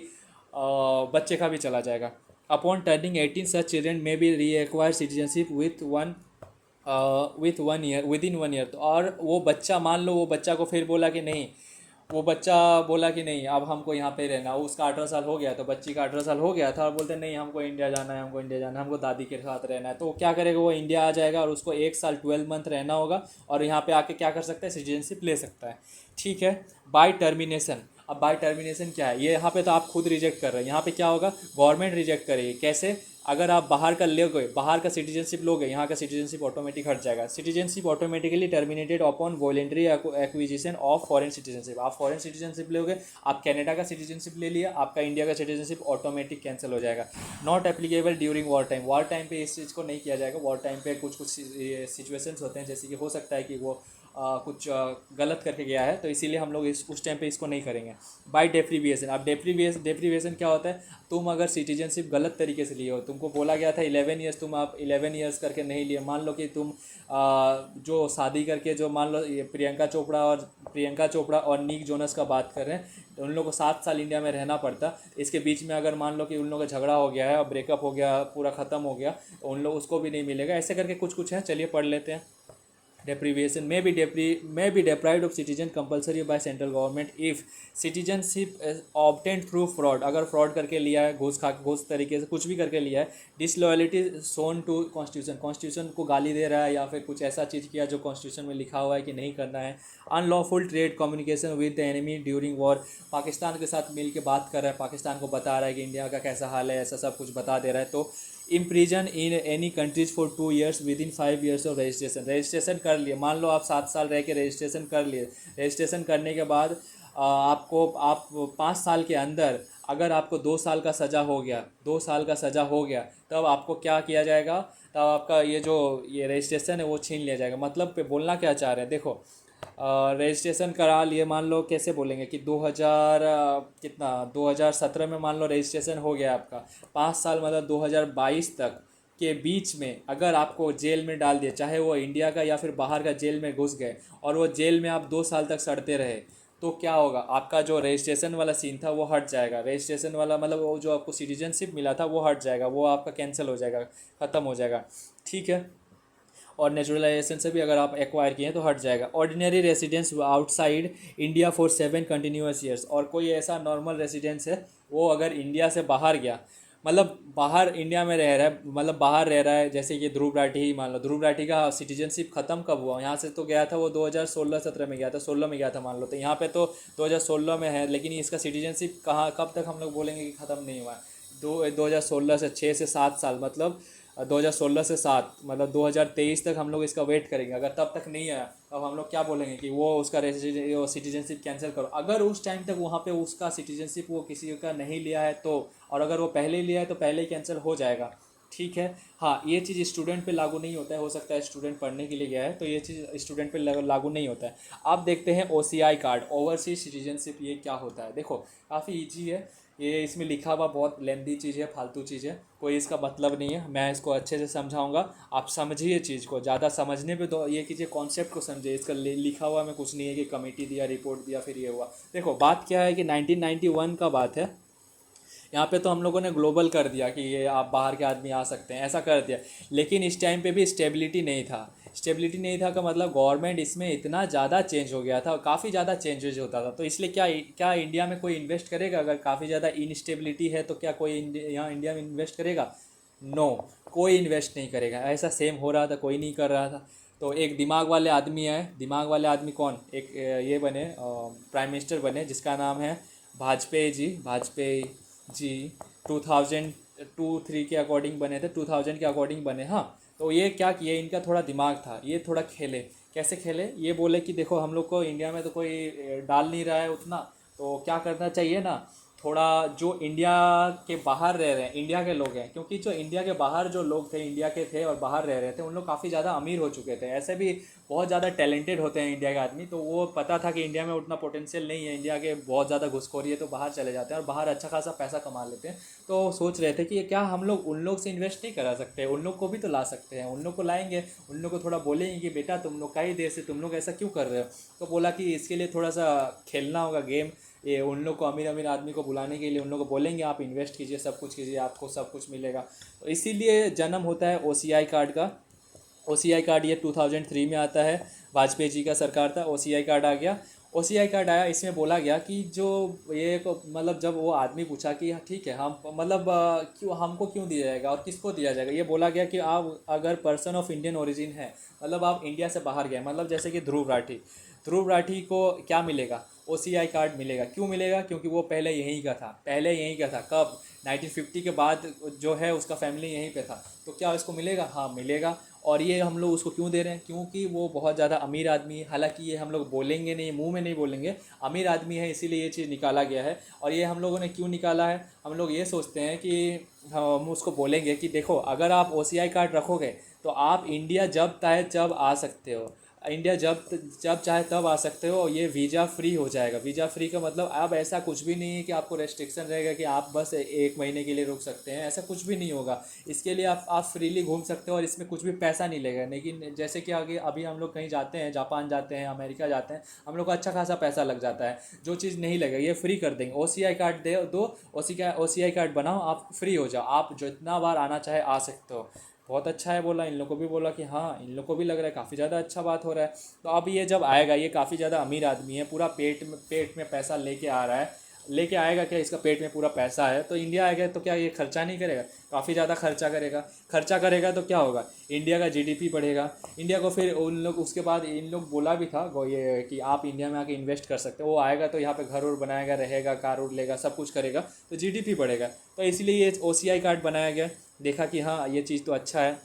बच्चे का भी चला जाएगा। Upon turning 18 such children may be reacquire citizenship with 1 year, within 1 year. तो और वो बच्चा, मान लो वो बच्चा को फिर बोला कि नहीं, वो बच्चा बोला कि नहीं अब हमको यहाँ पे रहना, उसका 18 साल हो गया, तो बच्ची का 18 साल हो गया था, और बोलते नहीं हमको इंडिया जाना है, हमको इंडिया जाना है, हमको दादी के साथ रहना है। तो वो क्या करेगा, वो इंडिया आ जाएगा और उसको 1 साल 12 मंथ रहना होगा, और यहाँ पे आके क्या कर सकता है, सिटीजनशिप ले सकता है। ठीक है, बाय टर्मिनेशन। अब बाय टर्मिनेशन क्या है, ये यहाँ पे तो आप खुद रिजेक्ट कर रहे हैं, यहाँ पे क्या होगा, गवर्नमेंट रिजेक्ट करेगी। कैसे, अगर आप बाहर का ले गए, बाहर का सिटीजनशिप लोगे, यहाँ का सिटीजनशिप ऑटोमेटिक हट जाएगा। Citizenship automatically terminated upon voluntary acquisition of foreign citizenship. आप फॉरेन सिटीजनशिप लोगे, आप कनाडा का सिटीजनशिप ले लिया, आपका इंडिया का सिटीजनशिप ऑटोमेटिक कैंसिल हो जाएगा। Not applicable during war time. War time पे इस चीज़ को नहीं किया जाएगा। वॉर टाइम पे कुछ कुछ सिचुएशंस होते हैं, जैसे कि हो सकता है कि वो कुछ गलत करके गया है, तो इसीलिए हम लोग उस टाइम पे इसको नहीं करेंगे। बाय डेप्रीविएशन। अब डेप्रीविएशन क्या होता है, तुम अगर सिटीजनशिप गलत तरीके से लिए हो, तुमको बोला गया था 11 ईयर्स, तुम आप 11 ईयर्स करके नहीं लिए। मान लो कि तुम जो शादी करके, जो मान लो ये प्रियंका चोपड़ा और निक जोनस का बात कर रहे हैं, तो उन लोगों को 7 साल इंडिया में रहना पड़ता। इसके बीच में अगर मान लो कि उन लोगों का झगड़ा हो गया है और ब्रेकअप हो गया, पूरा ख़त्म हो गया, तो उन लोग उसको भी नहीं मिलेगा। ऐसे करके कुछ कुछ है, चलिए पढ़ लेते हैं। deprivation may be deprived of citizen compulsory by central government if citizenship is obtained through fraud। अगर फ्रॉड करके लिया है, घूस तरीके से कुछ भी करके लिया है। Disloyalty Son to constitution, constitution को गाली दे रहा है, या फिर कुछ ऐसा चीज़ किया जो कॉन्स्टिट्यूशन में लिखा हुआ है कि नहीं करना है। Unlawful trade communication with the enemy during war, Pakistan के साथ मिल के बात कर रहा है, पाकिस्तान को बता रहा है कि इंडिया का कैसा हाल है, ऐसा सब कुछ बता दे रहा है। तो impression in any countries for 2 years within 5 years of registration कर लिए। मान लो आप 7 साल रह के रजिस्ट्रेशन कर लिए, रजिस्ट्रेशन करने के बाद आप 5 साल के अंदर अगर आपको 2 साल का सज़ा हो गया, 2 साल का सज़ा हो गया, तब आपको क्या किया जाएगा, तब आपका ये रजिस्ट्रेशन है वो छीन लिया जाएगा। मतलब पे बोलना क्या चाह रहे हैं, देखो रजिस्ट्रेशन करा लिए, मान लो कैसे बोलेंगे कि 2017 में मान लो रजिस्ट्रेशन हो गया आपका, 5 साल मतलब 2022 तक के बीच में अगर आपको जेल में डाल दिया, चाहे वो इंडिया का या फिर बाहर का जेल में घुस गए, और वो जेल में आप 2 साल तक सड़ते रहे, तो क्या होगा, आपका जो रजिस्ट्रेशन वाला सीन था वो हट जाएगा। रजिस्ट्रेशन वाला मतलब वो जो आपको सिटीजनशिप मिला था वो हट जाएगा, वो आपका कैंसिल हो जाएगा, ख़त्म हो जाएगा। ठीक है, और नेचुरलाइजेशन से भी अगर आप एक्वायर किए हैं तो हट जाएगा। Ordinary residence outside India for 7 continuous years. और कोई ऐसा नॉर्मल रेसिडेंस है, वो अगर इंडिया से बाहर गया, मतलब बाहर इंडिया में रह रहा है, मतलब बाहर रह रहा है, जैसे कि ध्रुव राठी ही मान लो, ध्रुव राठी का सिटीजनशिप ख़त्म कब हुआ, यहाँ से तो गया था वो 2016-17 में गया था, 16 में गया था मान लो, तो यहाँ पे तो 2016 में है, लेकिन इसका सिटीजनशिप कहाँ कब तक हम लोग बोलेंगे कि ख़त्म नहीं हुआ है। 2016 से 6 से 7 साल, मतलब 2016 से 7 मतलब 2023 तक हम लोग इसका वेट करेंगे। अगर तब तक नहीं आया, तब हम लोग क्या बोलेंगे कि वो उसका सिटीजनशिप कैंसिल करो। अगर उस टाइम तक वहाँ पे उसका सिटीजनशिप वो किसी का नहीं लिया है तो, और अगर वो पहले ही लिया है तो पहले ही कैंसिल हो जाएगा। ठीक है, हाँ ये चीज़ स्टूडेंट पे लागू नहीं होता है, हो सकता है स्टूडेंट पढ़ने के लिए गया है तो ये चीज़ स्टूडेंट पे लागू नहीं होता है। आप देखते हैं OCI कार्ड, ओवरसीज सिटीजनशिप, ये क्या होता है। देखो काफ़ी ईजी है ये, इसमें लिखा हुआ बहुत लेंदी चीज़ है, फालतू चीज़ है, कोई इसका मतलब नहीं है। मैं इसको अच्छे से समझाऊंगा, आप समझिए चीज़ को, ज़्यादा समझने पे तो ये कीजिए, कॉन्सेप्ट को समझिए। इसका लिखा हुआ में कुछ नहीं है कि कमेटी दिया, रिपोर्ट दिया, फिर ये हुआ। देखो बात क्या है कि 1991 का बात है, यहाँ पे तो हम लोगों ने ग्लोबल कर दिया कि ये आप बाहर के आदमी आ सकते हैं, ऐसा कर दिया, लेकिन इस टाइम पे भी स्टेबिलिटी नहीं था। स्टेबिलिटी नहीं था का मतलब गवर्नमेंट इसमें इतना ज़्यादा चेंज हो गया था, काफ़ी ज़्यादा चेंजेज होता था। तो इसलिए क्या इंडिया में कोई इन्वेस्ट करेगा, अगर काफ़ी ज़्यादा इनस्टेबिलिटी है तो क्या कोई यहाँ इंडिया में इन्वेस्ट करेगा? नो, कोई इन्वेस्ट नहीं करेगा। ऐसा सेम हो रहा था, कोई नहीं कर रहा था। तो एक दिमाग वाले आदमी आए, दिमाग वाले आदमी कौन, एक ये बने प्राइम मिनिस्टर बने, जिसका नाम है वाजपेयी जी 2002-3 के अकॉर्डिंग बने थे, 2000 के अकॉर्डिंग बने। हाँ, तो ये क्या किए, इनका थोड़ा दिमाग था, ये थोड़ा खेले। कैसे खेले, ये बोले कि देखो हम लोग को इंडिया में तो कोई डाल नहीं रहा है उतना, तो क्या करना चाहिए ना, थोड़ा जो इंडिया के बाहर रह रहे हैं, इंडिया के लोग हैं, क्योंकि जो इंडिया के बाहर जो लोग थे, इंडिया के थे और बाहर रह रहे थे, उन लोग काफ़ी ज़्यादा अमीर हो चुके थे। ऐसे भी बहुत ज़्यादा टैलेंटेड होते हैं इंडिया के आदमी, तो वो पता था कि इंडिया में उतना पोटेंशियल नहीं है, इंडिया के बहुत ज़्यादा घुसखोरी है, तो बाहर चले जाते हैं और बाहर अच्छा खासा पैसा कमा लेते हैं। तो सोच रहे थे कि क्या हम लोग उन लोग से इन्वेस्ट नहीं करा सकते, उन लोग को भी तो ला सकते हैं, उन लोग को लाएंगे, उन लोग को थोड़ा बोलेंगे कि बेटा तुम लोग का ही देश है, तुम लोग ऐसा क्यों कर रहे हो। तो बोला कि इसके लिए थोड़ा सा खेलना होगा गेम, ये उन लोग को, अमीर अमीर आदमी को बुलाने के लिए उन लोग को बोलेंगे आप इन्वेस्ट कीजिए, सब कुछ कीजिए, आपको सब कुछ मिलेगा। तो इसीलिए जन्म होता है ओसीआई कार्ड का। ओसीआई कार्ड ये 2003 में आता है, वाजपेयी जी का सरकार था, ओसीआई कार्ड आ गया। ओसीआई कार्ड आया, इसमें बोला गया कि जो ये मतलब जब वो आदमी पूछा कि ठीक है हम मतलब क्यों, हमको क्यों दिया जाएगा और किसको दिया जाएगा, ये बोला गया कि आप अगर पर्सन ऑफ इंडियन ओरिजिन है, मतलब आप इंडिया से बाहर गए, मतलब जैसे कि ध्रुव राठी, ध्रुव राठी को क्या मिलेगा, ओसीआई कार्ड मिलेगा। क्यों मिलेगा, क्योंकि वो पहले यहीं का था, पहले यहीं का था। कब, 1950 के बाद जो है उसका फैमिली यहीं पे था, तो क्या इसको मिलेगा, हाँ मिलेगा। और ये हम लोग उसको क्यों दे रहे हैं, क्योंकि वो बहुत ज़्यादा अमीर आदमी है। हालांकि ये हम लोग बोलेंगे नहीं, मुंह में नहीं बोलेंगे, अमीर आदमी है, इसीलिए ये चीज़ निकाला गया है। और ये हम लोगों ने क्यों निकाला है, हम लोग ये सोचते हैं कि हम उसको बोलेंगे कि देखो अगर आप ओसीआई कार्ड रखोगे तो आप इंडिया जब चाहे जब आ सकते हो, इंडिया जब जब चाहे तब आ सकते हो। ये वीज़ा फ्री हो जाएगा। वीज़ा फ्री का मतलब अब ऐसा कुछ भी नहीं है कि आपको रेस्ट्रिक्शन रहेगा कि आप बस 1 महीने के लिए रुक सकते हैं, ऐसा कुछ भी नहीं होगा। इसके लिए आप फ्रीली घूम सकते हो और इसमें कुछ भी पैसा नहीं लगेगा। लेकिन जैसे कि आगे अभी हम लोग कहीं जाते हैं, जापान जाते हैं, अमेरिका जाते हैं, हम लोग को अच्छा खासा पैसा लग जाता है। जो चीज़ नहीं लगेगा ये फ्री कर देंगे। ओसीआई कार्ड दे दो, ओसीआई कार्ड बनाओ, आप फ्री हो जाओ, आप जितना बार आना चाहे आ सकते हो। बहुत अच्छा है बोला, इन लोग को भी बोला कि हाँ, इन लोग को भी लग रहा है काफ़ी ज़्यादा अच्छा बात हो रहा है। तो अब ये जब आएगा, ये काफ़ी ज़्यादा अमीर आदमी है, पूरा पेट में पैसा लेके आ रहा है, लेके आएगा क्या, इसका पेट में पूरा पैसा है, तो इंडिया आएगा तो क्या ये खर्चा नहीं करेगा, काफ़ी ज़्यादा खर्चा करेगा। खर्चा करेगा तो क्या होगा, इंडिया का जीडीपी बढ़ेगा। इंडिया को फिर उन लोग, उसके बाद इन लोग बोला भी था वो ये कि आप इंडिया में आके इन्वेस्ट कर सकते हो। वो आएगा तो यहाँ पे घर और बनाएगा, रहेगा, कार उड़ लेगा, सब कुछ करेगा, तो जीडीपी बढ़ेगा। तो इसलिए ये ओसीआई कार्ड बनाया गया। देखा कि हाँ ये चीज़ तो अच्छा है,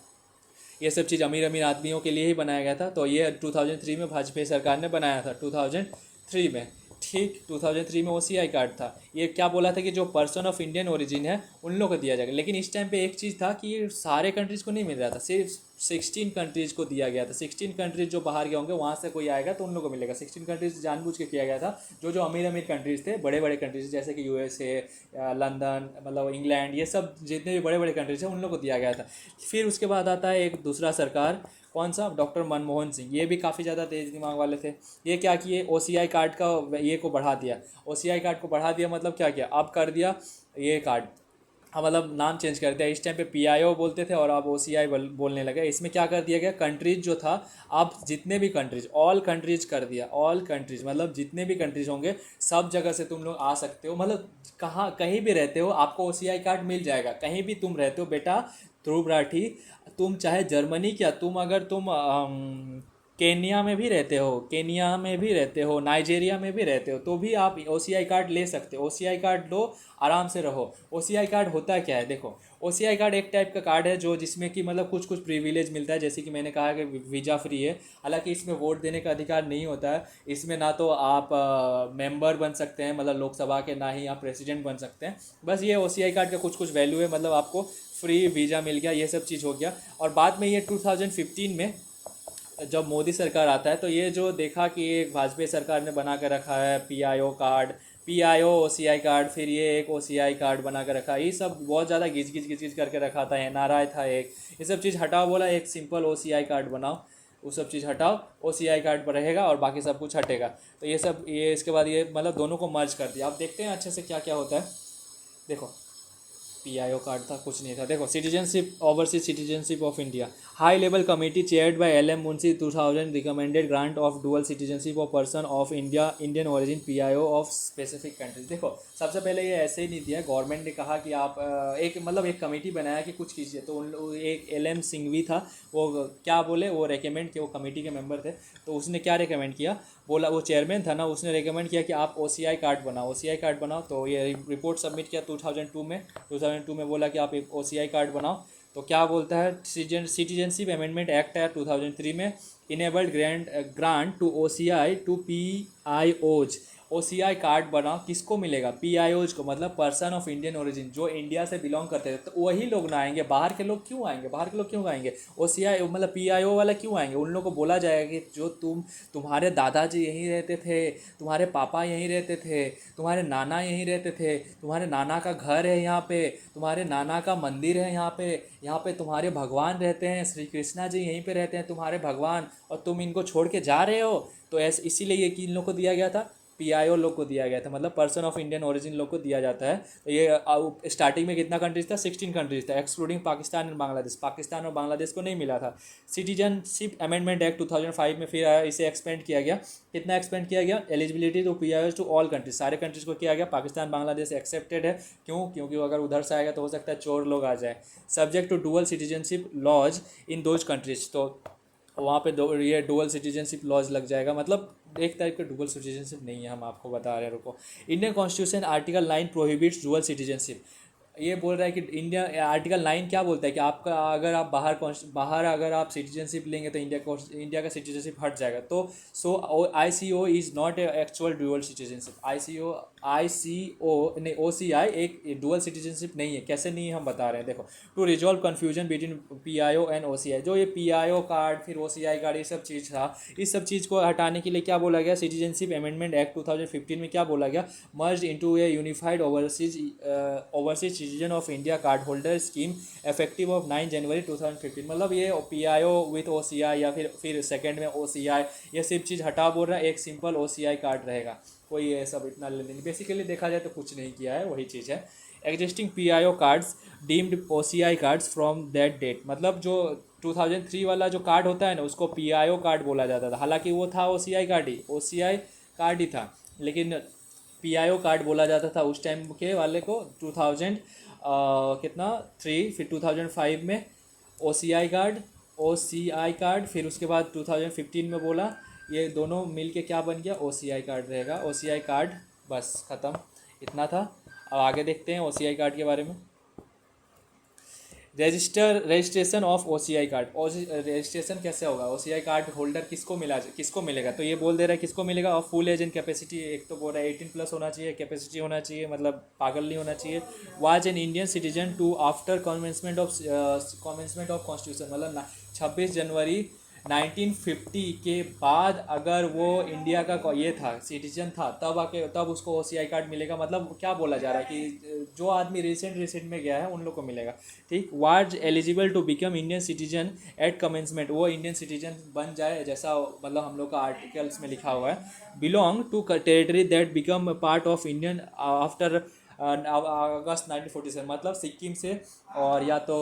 ये सब चीज़ अमीर अमीर आदमियों के लिए ही बनाया गया था। तो ये 2003 में भाजपा सरकार ने बनाया था, 2003 में। ठीक, 2003 में ओसीआई कार्ड था। ये क्या बोला था कि जो पर्सन ऑफ इंडियन ओरिजिन है उन लोग को दिया जाएगा। लेकिन इस टाइम पे एक चीज़ था कि ये सारे कंट्रीज़ को नहीं मिल रहा था, सिर्फ 16 कंट्रीज़ को दिया गया था। 16 कंट्रीज़ जो बाहर के होंगे वहाँ से कोई आएगा तो उन लोगों को मिलेगा। 16 कंट्रीज़ जानबूझ के किया गया था। जो जो अमीर अमीर कंट्रीज़ थे, बड़े बड़े कंट्रीज़ जैसे कि यूएसए, लंदन, मतलब इंग्लैंड, ये सब जितने भी बड़े बड़े कंट्रीज़ हैं उन लोग को दिया गया था। फिर उसके बाद आता है एक दूसरा सरकार, कौन सा, डॉक्टर मनमोहन सिंह। ये भी काफ़ी ज़्यादा तेज़ दिमाग वाले थे। ये क्या किए, ओसीआई कार्ड का ये को बढ़ा दिया। ओसीआई कार्ड को बढ़ा दिया मतलब क्या किया, अब कर दिया ये कार्ड, हाँ मतलब नाम चेंज कर दिया। इस टाइम पे पीआईओ बोलते थे और अब ओसीआई बोलने लगे। इसमें क्या कर दिया गया, कंट्रीज जो था, अब जितने भी कंट्रीज, ऑल कंट्रीज कर दिया। ऑल कंट्रीज मतलब जितने भी कंट्रीज होंगे सब जगह से तुम लोग आ सकते हो, मतलब कहाँ कहीं भी रहते हो आपको ओसीआई कार्ड मिल जाएगा। कहीं भी तुम रहते हो बेटा, ध्रुव राठी, तुम चाहे जर्मनी, क्या तुम अगर तुम केनिया में भी रहते हो, केनिया में भी रहते हो, नाइजेरिया में भी रहते हो, तो भी आप ओसीआई कार्ड ले सकते हो। ओसीआई कार्ड लो, आराम से रहो। ओसीआई कार्ड होता क्या है, देखो, ओसीआई कार्ड एक टाइप का कार्ड है जो जिसमें कि मतलब कुछ कुछ प्रिविलेज मिलता है। जैसे कि मैंने कहा कि वीज़ा फ्री है। हालांकि इसमें वोट देने का अधिकार नहीं होता है। इसमें ना तो आप मेंबर बन सकते हैं, मतलब लोकसभा के, ना ही आप प्रेसिडेंट बन सकते हैं। बस ये ओसीआई कार्ड का कुछ कुछ वैल्यू है, मतलब आपको फ्री वीज़ा मिल गया, ये सब चीज़ हो गया। और बाद में ये 2015 में जब मोदी सरकार आता है तो ये जो देखा कि एक वाजपेयी सरकार ने बना कर रखा है PIO card, PIO OCI card, फिर ये एक ओसीआई कार्ड बना कर रखा है, ये सब बहुत ज़्यादा घिच घिच घिच घिच करके रखा था। एनआरआई था एक, ये सब चीज़ हटाओ, बोला एक सिंपल ओसीआई कार्ड बनाओ, वो सब चीज़ हटाओ, ओसीआई कार्ड पर रहेगा और बाकी सब कुछ हटेगा। तो ये सब, ये इसके बाद ये मतलब दोनों को मर्ज कर दिया। अब देखते हैं अच्छे से क्या क्या होता है। देखो, पीआईओ कार्ड था, कुछ नहीं था। देखो, citizenship, overseas citizenship of India, high level committee chaired by L M Munshi 2000 recommended grant of dual citizenship of person of India Indian origin PIO of specific countries. देखो, सबसे पहले ये ऐसे ही नहीं दिया, गवर्नमेंट ने कहा कि आप एक मतलब एक कमेटी बनाया कि कुछ कीजिए। तो एक एल एम सिंघवी था, वो क्या बोले, वो रेकमेंड किया, वो कमेटी के मेंबर थे। तो उसने क्या रेकमेंड किया, बोला, वो चेयरमैन था ना, उसने रेकमेंड किया कि आप ओसीआई कार्ड बनाओ, ओसीआई कार्ड बनाओ। तो ये रिपोर्ट सबमिट किया 2002 में। 2002 में बोला कि आप एक ओसीआई कार्ड बनाओ। तो क्या बोलता है, सिटीजनशिप अमेंडमेंट एक्ट है 2003 में, enabled grant to OCI to PIOs OCI card बना, किसको मिलेगा? PIOs को, मतलब पर्सन ऑफ इंडियन ओरिजिन, जो इंडिया से बिलोंग करते थे, तो वही लोग ना आएंगे। बाहर के लोग क्यों आएंगे? बाहर के लोग क्यों आएंगे? OCI मतलब PIO वाला क्यों आएंगे? उन लोग को बोला जाएगा कि जो तुम्हारे दादाजी यहीं रहते थे, तुम्हारे पापा यहीं रहते थे, तुम्हारे नाना यहीं रहते थे, तुम्हारे नाना का घर है यहाँ पे, तुम्हारे नाना का मंदिर है यहाँ पे तुम्हारे भगवान रहते हैं, श्री कृष्णा जी यहीं पे रहते हैं तुम्हारे भगवान, और तुम इनको छोड़ के जा रहे हो। तो ऐसे इसीलिए ये कि इन लोग को दिया गया था, PIO लोग को दिया गया था, मतलब पर्सन ऑफ इंडियन ओरिजिन लोग को दिया जाता है। तो ये स्टार्टिंग में कितना कंट्रीज था? 16 कंट्रीज था, एक्सक्लूडिंग पाकिस्तान एंड बांग्लादेश। पाकिस्तान और बांग्लादेश को नहीं मिला था। सिटीजनशिप अमेंडमेंट एक्ट 2005 में फिर इसे एक्सपेंड किया गया। कितना एक्सपेंड किया गया? Eligibility to PIOs to all countries, सारे कंट्रीज को किया गया। पाकिस्तान बांग्लादेश एक्सेप्टेड है। क्यों? क्योंकि अगर उधर से आएगा तो हो सकता है चोर लोग आ जाए। Subject to dual citizenship laws in those countries, तो वहाँ पे ये डुअल सिटीजनशिप लॉज लग जाएगा। मतलब एक टाइप का डुअल सिटीजनशिप नहीं है, हम आपको बता रहे हैं, रुको। Indian constitution article 9 prohibits dual citizenship. ये बोल रहा है कि इंडिया आर्टिकल 9 क्या बोलता है कि आपका अगर आप बाहर अगर आप सिटीजनशिप लेंगे तो इंडिया का सिटीजनशिप हट जाएगा। तो ICO is not a actual dual citizenship. ICO नहीं, OCI एक डुअल सिटीजनशिप नहीं है। कैसे नहीं है हम बता रहे हैं, देखो। To resolve confusion between PIO and OCI, जो ये PIO कार्ड फिर OCI कार्ड ये सब चीज़ था, इस सब चीज़ को हटाने के लिए क्या बोला गया? सिटीजनशिप अमेंडमेंट एक्ट 2015 में क्या बोला गया? Merge into A unified overseas citizen of India card holder scheme effective of 9 जनवरी 2015। मतलब ये PIO विथ OCI या फिर सेकेंड में OCI, ये सब चीज़ हटा बोल रहा है, एक सिंपल OCI कार्ड रहेगा। कोई ये सब इतना लेने बेसिकली देखा जाए तो कुछ नहीं किया है, वही चीज़ है। Existing PIO cards deemed OCI cards from that date, मतलब जो 2003 वाला जो कार्ड होता है ना, उसको PIO कार्ड बोला जाता था। हालांकि वो था OCI कार्ड ही था, लेकिन PIO कार्ड बोला जाता था उस टाइम के वाले को। 2000 कितना 3, फिर 2005 में OCI कार्ड, फिर उसके बाद 2015 में बोला, ये दोनों मिल के क्या बन गया? OCI कार्ड रहेगा। OCI कार्ड, बस ख़त्म, इतना था। अब आगे देखते हैं OCI कार्ड के बारे में। Registration of OCI card, registration कैसे होगा? OCI कार्ड होल्डर किसको मिलेगा? तो ये बोल दे रहा है किसको मिलेगा। और फुल एज एंड कैपेसिटी, एक तो बोल रहा है 18+ होना चाहिए, कैपेसिटी होना चाहिए, मतलब पागल नहीं होना चाहिए। Was an Indian citizen to after commencement of constitution, मतलब 26 जनवरी 1950 के बाद अगर वो इंडिया का ये था, सिटीजन था, तब उसको OCI कार्ड मिलेगा। मतलब क्या बोला जा रहा है कि जो आदमी रिसेंट में गया है उन लोग को मिलेगा। ठीक। Was eligible to become Indian citizen at commencement, वो इंडियन सिटीजन बन जाए, जैसा मतलब हम लोग का आर्टिकल्स में लिखा हुआ है। Belong to territory that become part of Indian after August 1947, मतलब सिक्किम से, और या तो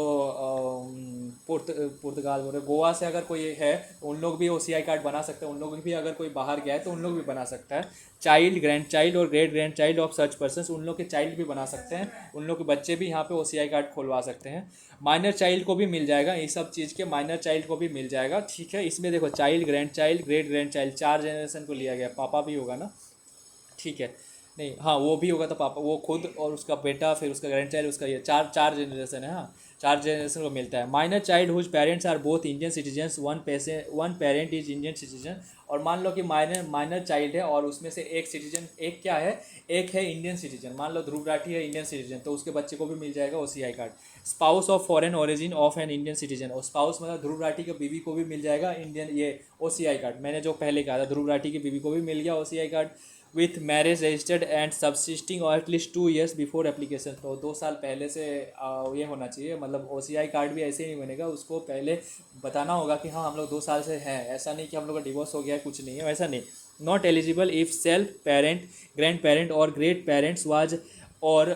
पुर्तगाल बोल रहे, गोवा से अगर कोई है तो उन लोग भी OCI कार्ड बना सकते हैं। उन लोग भी अगर कोई बाहर गया है तो उन लोग भी बना सकता है। चाइल्ड, ग्रैंड चाइल्ड और great grand child of such persons, उन लोग के चाइल्ड भी बना सकते हैं, उन लोग के बच्चे भी यहाँ पे OCI कार्ड खोलवा सकते हैं। माइनर चाइल्ड को भी मिल जाएगा, ये सब चीज़ के माइनर चाइल्ड को भी मिल जाएगा। ठीक है, इसमें देखो child, grand child, great grand child, 4 generation को लिया गया। पापा भी होगा ना? ठीक है, नहीं, हाँ वो भी होगा तो पापा, वो खुद और उसका बेटा, फिर उसका ग्रैंड चाइल्ड, उसका ये चार चार जनरेशन है। हाँ, 4 जनरेशन को मिलता है। Minor child whose parents are both Indian citizens, one parent is Indian citizen. और मान लो कि माइनर चाइल्ड है और उसमें से एक सिटीजन, एक क्या है, एक है इंडियन सिटीजन। मान लो ध्रुव राठी है इंडियन सिटीजन, तो उसके बच्चे को भी मिल जाएगा OCI card. Spouse of foreign origin of N Indian citizen, और स्पाउस मतलब ध्रुव राठी की बीवी को भी मिल जाएगा इंडियन ये OCI कार्ड। मैंने जो पहले कहा था, ध्रुव राठी की बीवी को भी मिल गया OCI card. With marriage registered and subsisting और एटलीस्ट 2 years बिफोर एप्लीकेशन, तो 2 साल पहले से ये होना चाहिए। मतलब OCI कार्ड भी ऐसे ही नहीं बनेगा, उसको पहले बताना होगा कि हाँ हम लोग 2 साल से हैं, ऐसा नहीं कि हम लोग का डिवोर्स हो गया है, कुछ नहीं है, वैसा नहीं। Not eligible if self parent, grand parent और ग्रेट पेरेंट्स वाज और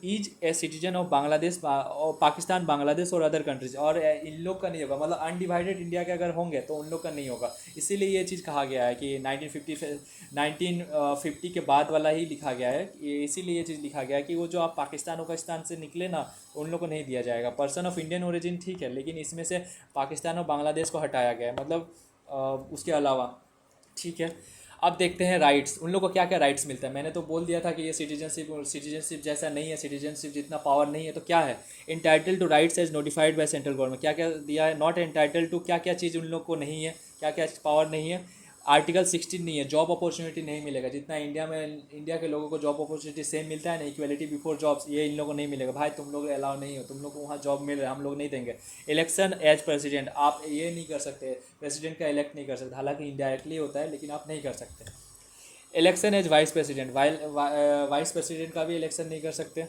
is a citizen of Bangladesh, Pakistan, Bangladesh और अदर कंट्रीज। और इन लोग का नहीं होगा, मतलब अनडिवाइडेड इंडिया के अगर होंगे तो उन लोग का नहीं होगा। इसीलिए ये चीज़ कहा गया है कि 1950 के बाद वाला ही लिखा गया है। इसीलिए ये चीज़ लिखा गया है कि वो जो आप पाकिस्तान से निकले ना, उन लोग को नहीं दिया जाएगा। पर्सन ऑफ इंडियन ओरिजिन ठीक है, लेकिन इसमें से पाकिस्तान और बांग्लादेश को हटाया गया है, मतलब उसके अलावा। ठीक है, अब देखते हैं राइट्स, उन लोग को क्या क्या राइट्स मिलता है। मैंने तो बोल दिया था कि ये सिटीजनशिप जैसा नहीं है, सिटीजनशिप जितना पावर नहीं है। तो क्या है? Entitle to rights as notified by central government, क्या क्या दिया है? नॉट एंटाइटल टू, क्या क्या चीज़ उन लोग को नहीं है, क्या क्या पावर नहीं है? आर्टिकल 16 नहीं है, जॉब अपॉर्चुनिटी नहीं मिलेगा। जितना इंडिया के लोगों को जॉब अपॉर्चुनिटी सेम मिलता है ना, इक्वलिटी बिफोर जॉब्स, ये इन लोगों को नहीं मिलेगा। भाई तुम लोग अलाउ नहीं हो, तुम लोग को वहाँ जॉब मिल रहा है, हम लोग नहीं देंगे। इलेक्शन एज प्रेसिडेंट आप ये नहीं कर सकते, प्रेसिडेंट का इलेक्ट नहीं कर सकते, हालांकि इनडायरेक्टली होता है लेकिन आप नहीं कर सकते। Election as vice president, vice president का भी इलेक्शन नहीं कर सकते।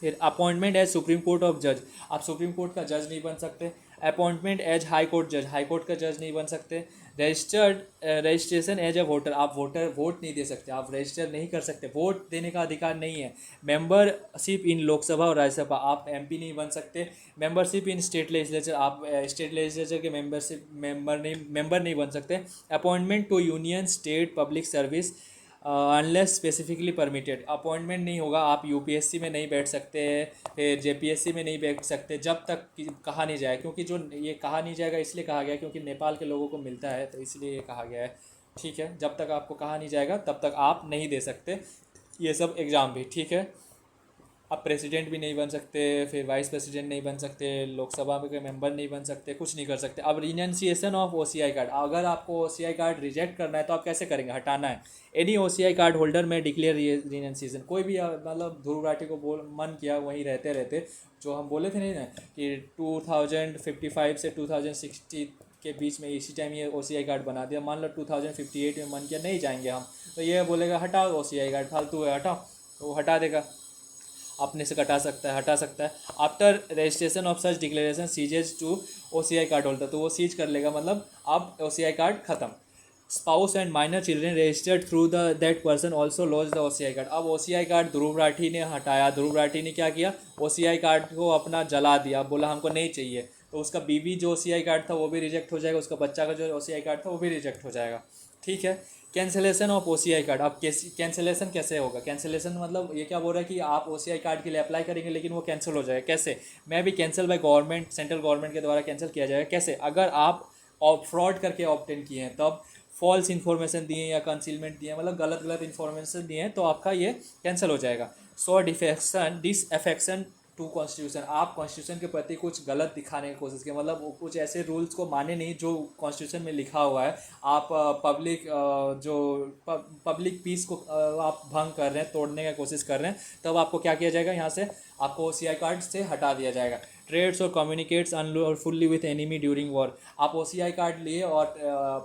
फिर appointment as supreme court of जज, आप सुप्रीम कोर्ट का जज नहीं बन सकते। अपॉइंटमेंट एज हाई कोर्ट जज, हाई कोर्ट का जज नहीं बन सकते। रजिस्ट्रेशन एज ए वोटर, आप वोट नहीं दे सकते, आप रजिस्टर नहीं कर सकते, वोट देने का अधिकार नहीं है। मेंबरशिप इन लोकसभा और राज्यसभा, आप एमपी नहीं बन सकते। मेंबरशिप इन स्टेट लेजिस्लेचर, आप स्टेट लेजिस्लेचर के मेंबर नहीं बन सकते। Appointment to union state public service unless specifically permitted, appointment नहीं होगा, आप यूपीएससी में नहीं बैठ सकते, फिर जेपीएससी में नहीं बैठ सकते जब तक कहा नहीं जाए। क्योंकि जो ये कहा नहीं जाएगा इसलिए कहा गया क्योंकि नेपाल के लोगों को मिलता है, तो इसलिए ये कहा गया है। ठीक है, जब तक आपको कहा नहीं जाएगा तब तक आप नहीं दे सकते ये सब एग्ज़ाम भी। ठीक है, आप प्रेसिडेंट भी नहीं बन सकते, फिर वाइस प्रेसिडेंट नहीं बन सकते, लोकसभा में के मेंबर नहीं बन सकते, कुछ नहीं कर सकते। अब रिनंसिएशन ऑफ ओसीआई कार्ड, अगर आपको ओसीआई कार्ड रिजेक्ट करना है तो आप कैसे करेंगे, हटाना है। एनी ओसीआई कार्ड होल्डर में डिक्लेयर रिनंसिएशन, कोई भी मतलब ध्रुव राठी को मन किया वहीं रहते रहते, जो हम बोले थे नहीं ना कि 2055 से 2060 के बीच में इसी टाइम ये ओसीआई कार्ड बना दिया, मान लो 2058 में मन किया नहीं जाएंगे हम, तो ये बोलेगा हटाओ ओसीआई कार्ड, फालतू है हटाओ, तो वो हटा देगा, अपने से कटा सकता है, हटा सकता है। After registration of such declaration ceases to OCI card holder, तो वो सीज कर लेगा, मतलब अब ओसीआई कार्ड खत्म। Spouse and minor children registered through that person also lose the OCI card, अब ओसीआई कार्ड ध्रुव राठी ने हटाया, ध्रुव राठी ने क्या किया, ओसीआई कार्ड को अपना जला दिया, बोला हमको नहीं चाहिए, तो उसका बीवी जो ओसीआई कार्ड था वो भी रिजेक्ट हो जाएगा, उसका बच्चा का जो ओसीआई कार्ड था वो भी रिजेक्ट हो जाएगा। ठीक है, कैंसिलेशन ऑफ ओसीआई कार्ड, अब कैंसिलेशन कैसे होगा, कैंसिलेशन मतलब ये क्या बोल रहा है कि आप ओसीआई कार्ड के लिए अप्लाई करेंगे लेकिन वो कैंसिल हो जाएगा, कैसे, मैं भी cancel by government, central government के द्वारा कैंसिल किया जाएगा। कैसे, अगर आप फ्रॉड करके ऑब्टेन किए हैं, तब फॉल्स इन्फॉर्मेशन दिए या कंसीलमेंट दिए, मतलब गलत गलत इन्फॉर्मेशन दिए हैं, तो आपका ये कैंसिल हो जाएगा। सो डिसअफेक्शन टू कॉन्स्टिट्यूशन, आप कॉन्स्टिट्यूशन के प्रति कुछ गलत दिखाने की कोशिश की, मतलब कुछ ऐसे रूल्स को माने नहीं जो कॉन्स्टिट्यूशन में लिखा हुआ है, आप पब्लिक पीस को आप भंग कर रहे हैं, तोड़ने की कोशिश कर रहे हैं, तब आपको क्या किया जाएगा, यहाँ से आपको ओसीआई कार्ड से हटा दिया जाएगा। ट्रेड्स और communicates unlawfully with enemy during war, आप ओसीआई कार्ड लिए और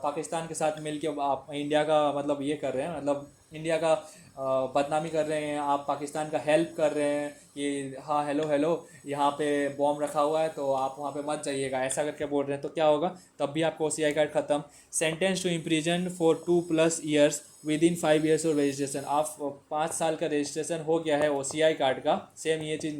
पाकिस्तान के साथ मिलकर आप इंडिया का मतलब ये कर रहे हैं, मतलब इंडिया का बदनामी कर रहे हैं, आप पाकिस्तान का हेल्प कर रहे हैं कि हाँ हेलो हेलो यहाँ पे बॉम्ब रखा हुआ है तो आप वहाँ पे मत जाइएगा, ऐसा करके बोल रहे हैं, तो क्या होगा, तब भी आपको ओसीआई कार्ड खत्म। Sentence to imprison for 2+ years within 5 years of registration, आप 5 साल का रजिस्ट्रेशन हो गया है ओसीआई कार्ड का, सेम ये चीज़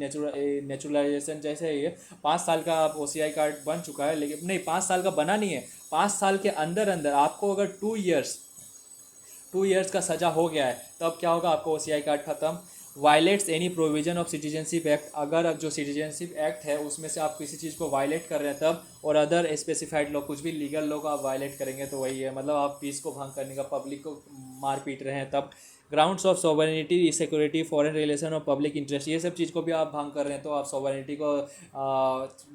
नेचुरलाइजेशन जैसे ही है, 5 साल का आप ओसीआई कार्ड बन चुका है, लेकिन नहीं 5 साल का बना नहीं है, 5 साल के अंदर अंदर आपको अगर 2 ईयर्स का सज़ा हो गया है, तब क्या होगा, आपको ओसीआई कार्ड खत्म। Violets any provision of citizenship act, अगर जो सिटीजनशिप एक्ट है उसमें से आप किसी चीज़ को वायलेट कर रहे हैं तब, और अदर स्पेसिफाइड लॉ, कुछ भी लीगल लॉ को आप वायलेट करेंगे तो वही है, मतलब आप पीस को भंग करने का, पब्लिक को मार पीट रहे हैं तब। Grounds of sovereignty, security, foreign relation और पब्लिक इंटरेस्ट, ये सब चीज़ को भी आप भंग कर रहे हैं, तो आप सॉवरेनिटी को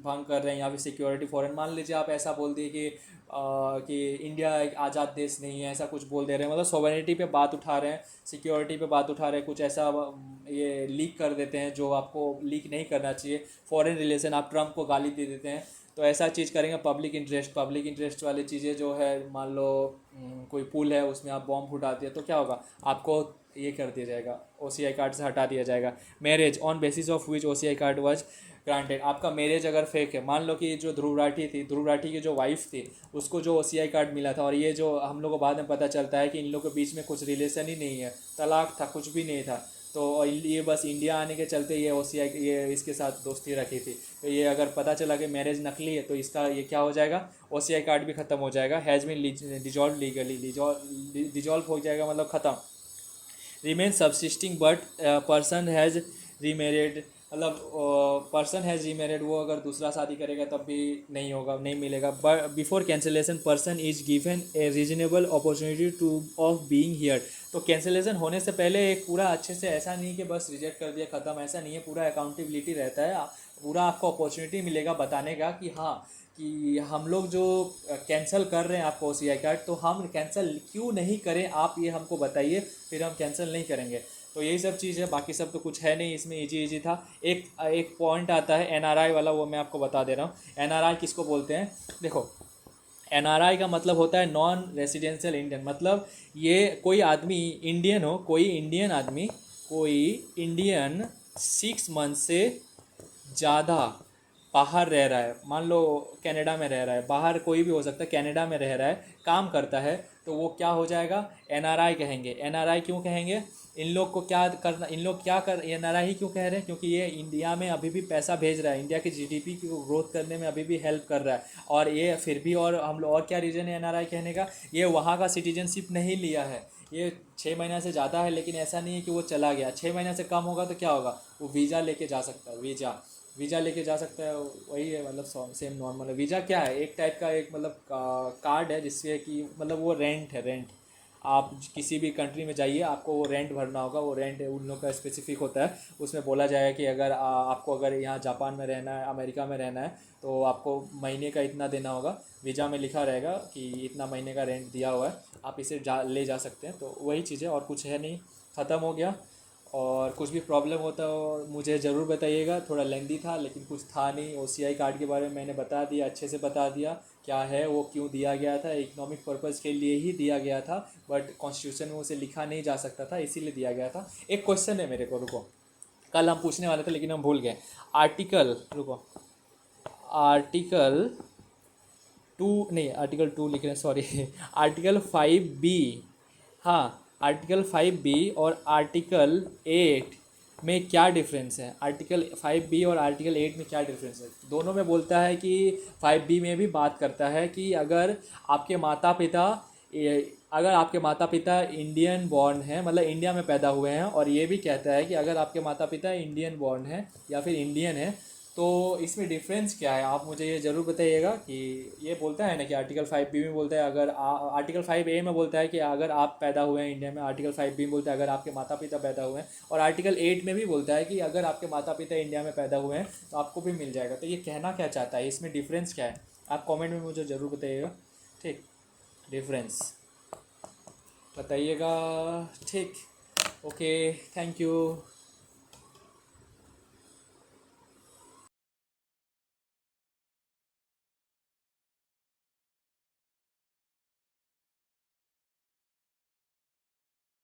भंग कर रहे हैं, या फिर सिक्योरिटी फॉरेन, मान लीजिए आप ऐसा बोल दिए कि इंडिया एक आज़ाद देश नहीं है, ऐसा कुछ बोल दे रहे हैं, मतलब सॉवरेनिटी पे बात उठा रहे हैं, सिक्योरिटी पे बात उठा रहे हैं, कुछ ऐसा ये लीक कर देते हैं जो आपको लीक नहीं करना चाहिए। फॉरेन रिलेशन, आप ट्रम्प को गाली दे देते हैं, तो ऐसा चीज़ करेंगे। पब्लिक इंटरेस्ट वाली चीज़ें जो है, मान लो कोई पुल है उसमें आप बॉम्ब फुटा दिए, तो क्या होगा, आपको ये कर दिया जाएगा, ओसीआई कार्ड से हटा दिया जाएगा। Marriage on basis of which OCI card was granted, आपका मैरिज अगर फेक है, मान लो कि जो ध्रुव राठी की जो वाइफ थी उसको जो ओसीआई कार्ड मिला था, और ये जो हम लोग को बाद में पता चलता है कि इन लोगों के बीच में कुछ रिलेशन ही नहीं है, तलाक था, कुछ भी नहीं था, तो ये बस इंडिया आने के चलते ये ओसीआई ये इसके साथ दोस्ती रखी थी, तो ये अगर पता चला कि मैरिज नकली है तो इसका ये क्या हो जाएगा, ओसीआई कार्ड भी ख़त्म हो जाएगा। Has been dissolve legally, dissolve हो जाएगा मतलब ख़त्म। Remain subsisting but person has remarried, मतलब पर्सन हैज़ रीमेरिड, वो अगर दूसरा शादी करेगा तब भी नहीं होगा, नहीं मिलेगा। But before cancellation person is given A reasonable opportunity two of being here, तो कैंसिलेशन होने से पहले एक पूरा अच्छे से, ऐसा नहीं कि बस रिजेक्ट कर दिया ख़त्म, ऐसा नहीं है, पूरा अकाउंटेबिलिटी रहता है, पूरा आपको अपॉर्चुनिटी मिलेगा बताने का कि हाँ कि हम लोग जो कैंसिल कर रहे हैं आपका OCI कार्ड, तो हम कैंसिल क्यों नहीं करें, आप ये हमको बताइए, फिर हम कैंसिल नहीं करेंगे। तो यही सब चीज़ है, बाकी सब तो कुछ है नहीं इसमें, इजी इजी था। एक एक पॉइंट आता है NRI वाला, वो मैं आपको बता दे रहा हूँ। NRI किसको बोलते हैं? देखो, NRI का मतलब होता है नॉन रेसिडेंशियल इंडियन। मतलब ये कोई आदमी इंडियन हो, कोई इंडियन आदमी, कोई इंडियन 6 मंथ से ज़्यादा बाहर रह रहा है, मान लो कनाडा में रह रहा है, बाहर कोई भी हो सकता है, कनाडा में रह रहा है, काम करता है, तो वो क्या हो जाएगा? NRI कहेंगे। NRI क्यों कहेंगे? इन लोग को क्या करना, इन लोग क्या कर, NRI ही क्यों कह रहे हैं? क्योंकि ये इंडिया में अभी भी पैसा भेज रहा है, इंडिया की GDP को ग्रोथ करने में अभी भी हेल्प कर रहा है। और ये फिर भी, और हम लोग, और क्या रीज़न है NRI कहने का? ये वहाँ का सिटीजनशिप नहीं लिया है, ये 6 महीना से ज़्यादा है, लेकिन ऐसा नहीं है कि वो चला गया। 6 महीना से कम होगा तो क्या होगा? वो वीज़ा लेके जा सकता है, वीज़ा वीज़ा लेके जा सकता है। वही है, मतलब सेम नॉर्मल है। वीज़ा क्या है? एक टाइप का एक मतलब कार्ड है, जिससे कि मतलब वो रेंट है, रेंट। आप किसी भी कंट्री में जाइए, आपको वो रेंट भरना होगा, वो रेंट उन लोग का स्पेसिफिक होता है। उसमें बोला जाएगा कि अगर आपको अगर यहाँ जापान में रहना है, अमेरिका में रहना है, तो आपको महीने का इतना देना होगा। वीज़ा में लिखा रहेगा कि इतना महीने का रेंट दिया हुआ है, आप इसे ले जा सकते हैं। तो वही चीज़ है, और कुछ है नहीं, ख़त्म हो गया। और कुछ भी प्रॉब्लम होता हो मुझे ज़रूर बताइएगा। थोड़ा लेंदी था, लेकिन कुछ था नहीं। OCI कार्ड के बारे में मैंने बता दिया, अच्छे से बता दिया क्या है वो, क्यों दिया गया था, इकोनॉमिक पर्पज़ के लिए ही दिया गया था। बट कॉन्स्टिट्यूशन में उसे लिखा नहीं जा सकता था, इसीलिए दिया गया था। एक क्वेश्चन है मेरे को, रुको, कल हम पूछने वाले थे लेकिन हम भूल गए। आर्टिकल, रुको, आर्टिकल 2 नहीं, आर्टिकल 2 लिख रहे हैं, सॉरी आर्टिकल 5B। हाँ, आर्टिकल 5B और आर्टिकल 8 में क्या डिफरेंस है? आर्टिकल 5B और आर्टिकल 8 में क्या डिफरेंस है? दोनों में बोलता है कि 5B में भी बात करता है कि आपके माता पिता अगर आपके माता पिता इंडियन बॉर्न हैं, मतलब इंडिया में पैदा हुए हैं, और ये भी कहता है कि अगर आपके माता पिता इंडियन बॉर्न हैं या फिर इंडियन है, तो इसमें डिफरेंस क्या है? आप मुझे ये ज़रूर बताइएगा। कि ये बोलता है ना कि आर्टिकल 5B में बोलता है, अगर आर्टिकल 5A में बोलता है कि अगर आप पैदा हुए हैं इंडिया में, आर्टिकल 5B में बोलता है अगर आपके माता पिता पैदा हुए हैं, और आर्टिकल 8 में भी बोलता है कि अगर आपके माता पिता इंडिया में पैदा हुए हैं तो आपको भी मिल जाएगा। तो ये कहना क्या चाहता है, इसमें डिफरेंस क्या है? आप कॉमेंट में मुझे ज़रूर बताइएगा। ठीक, डिफरेंस बताइएगा। ठीक, ओके, थैंक यू।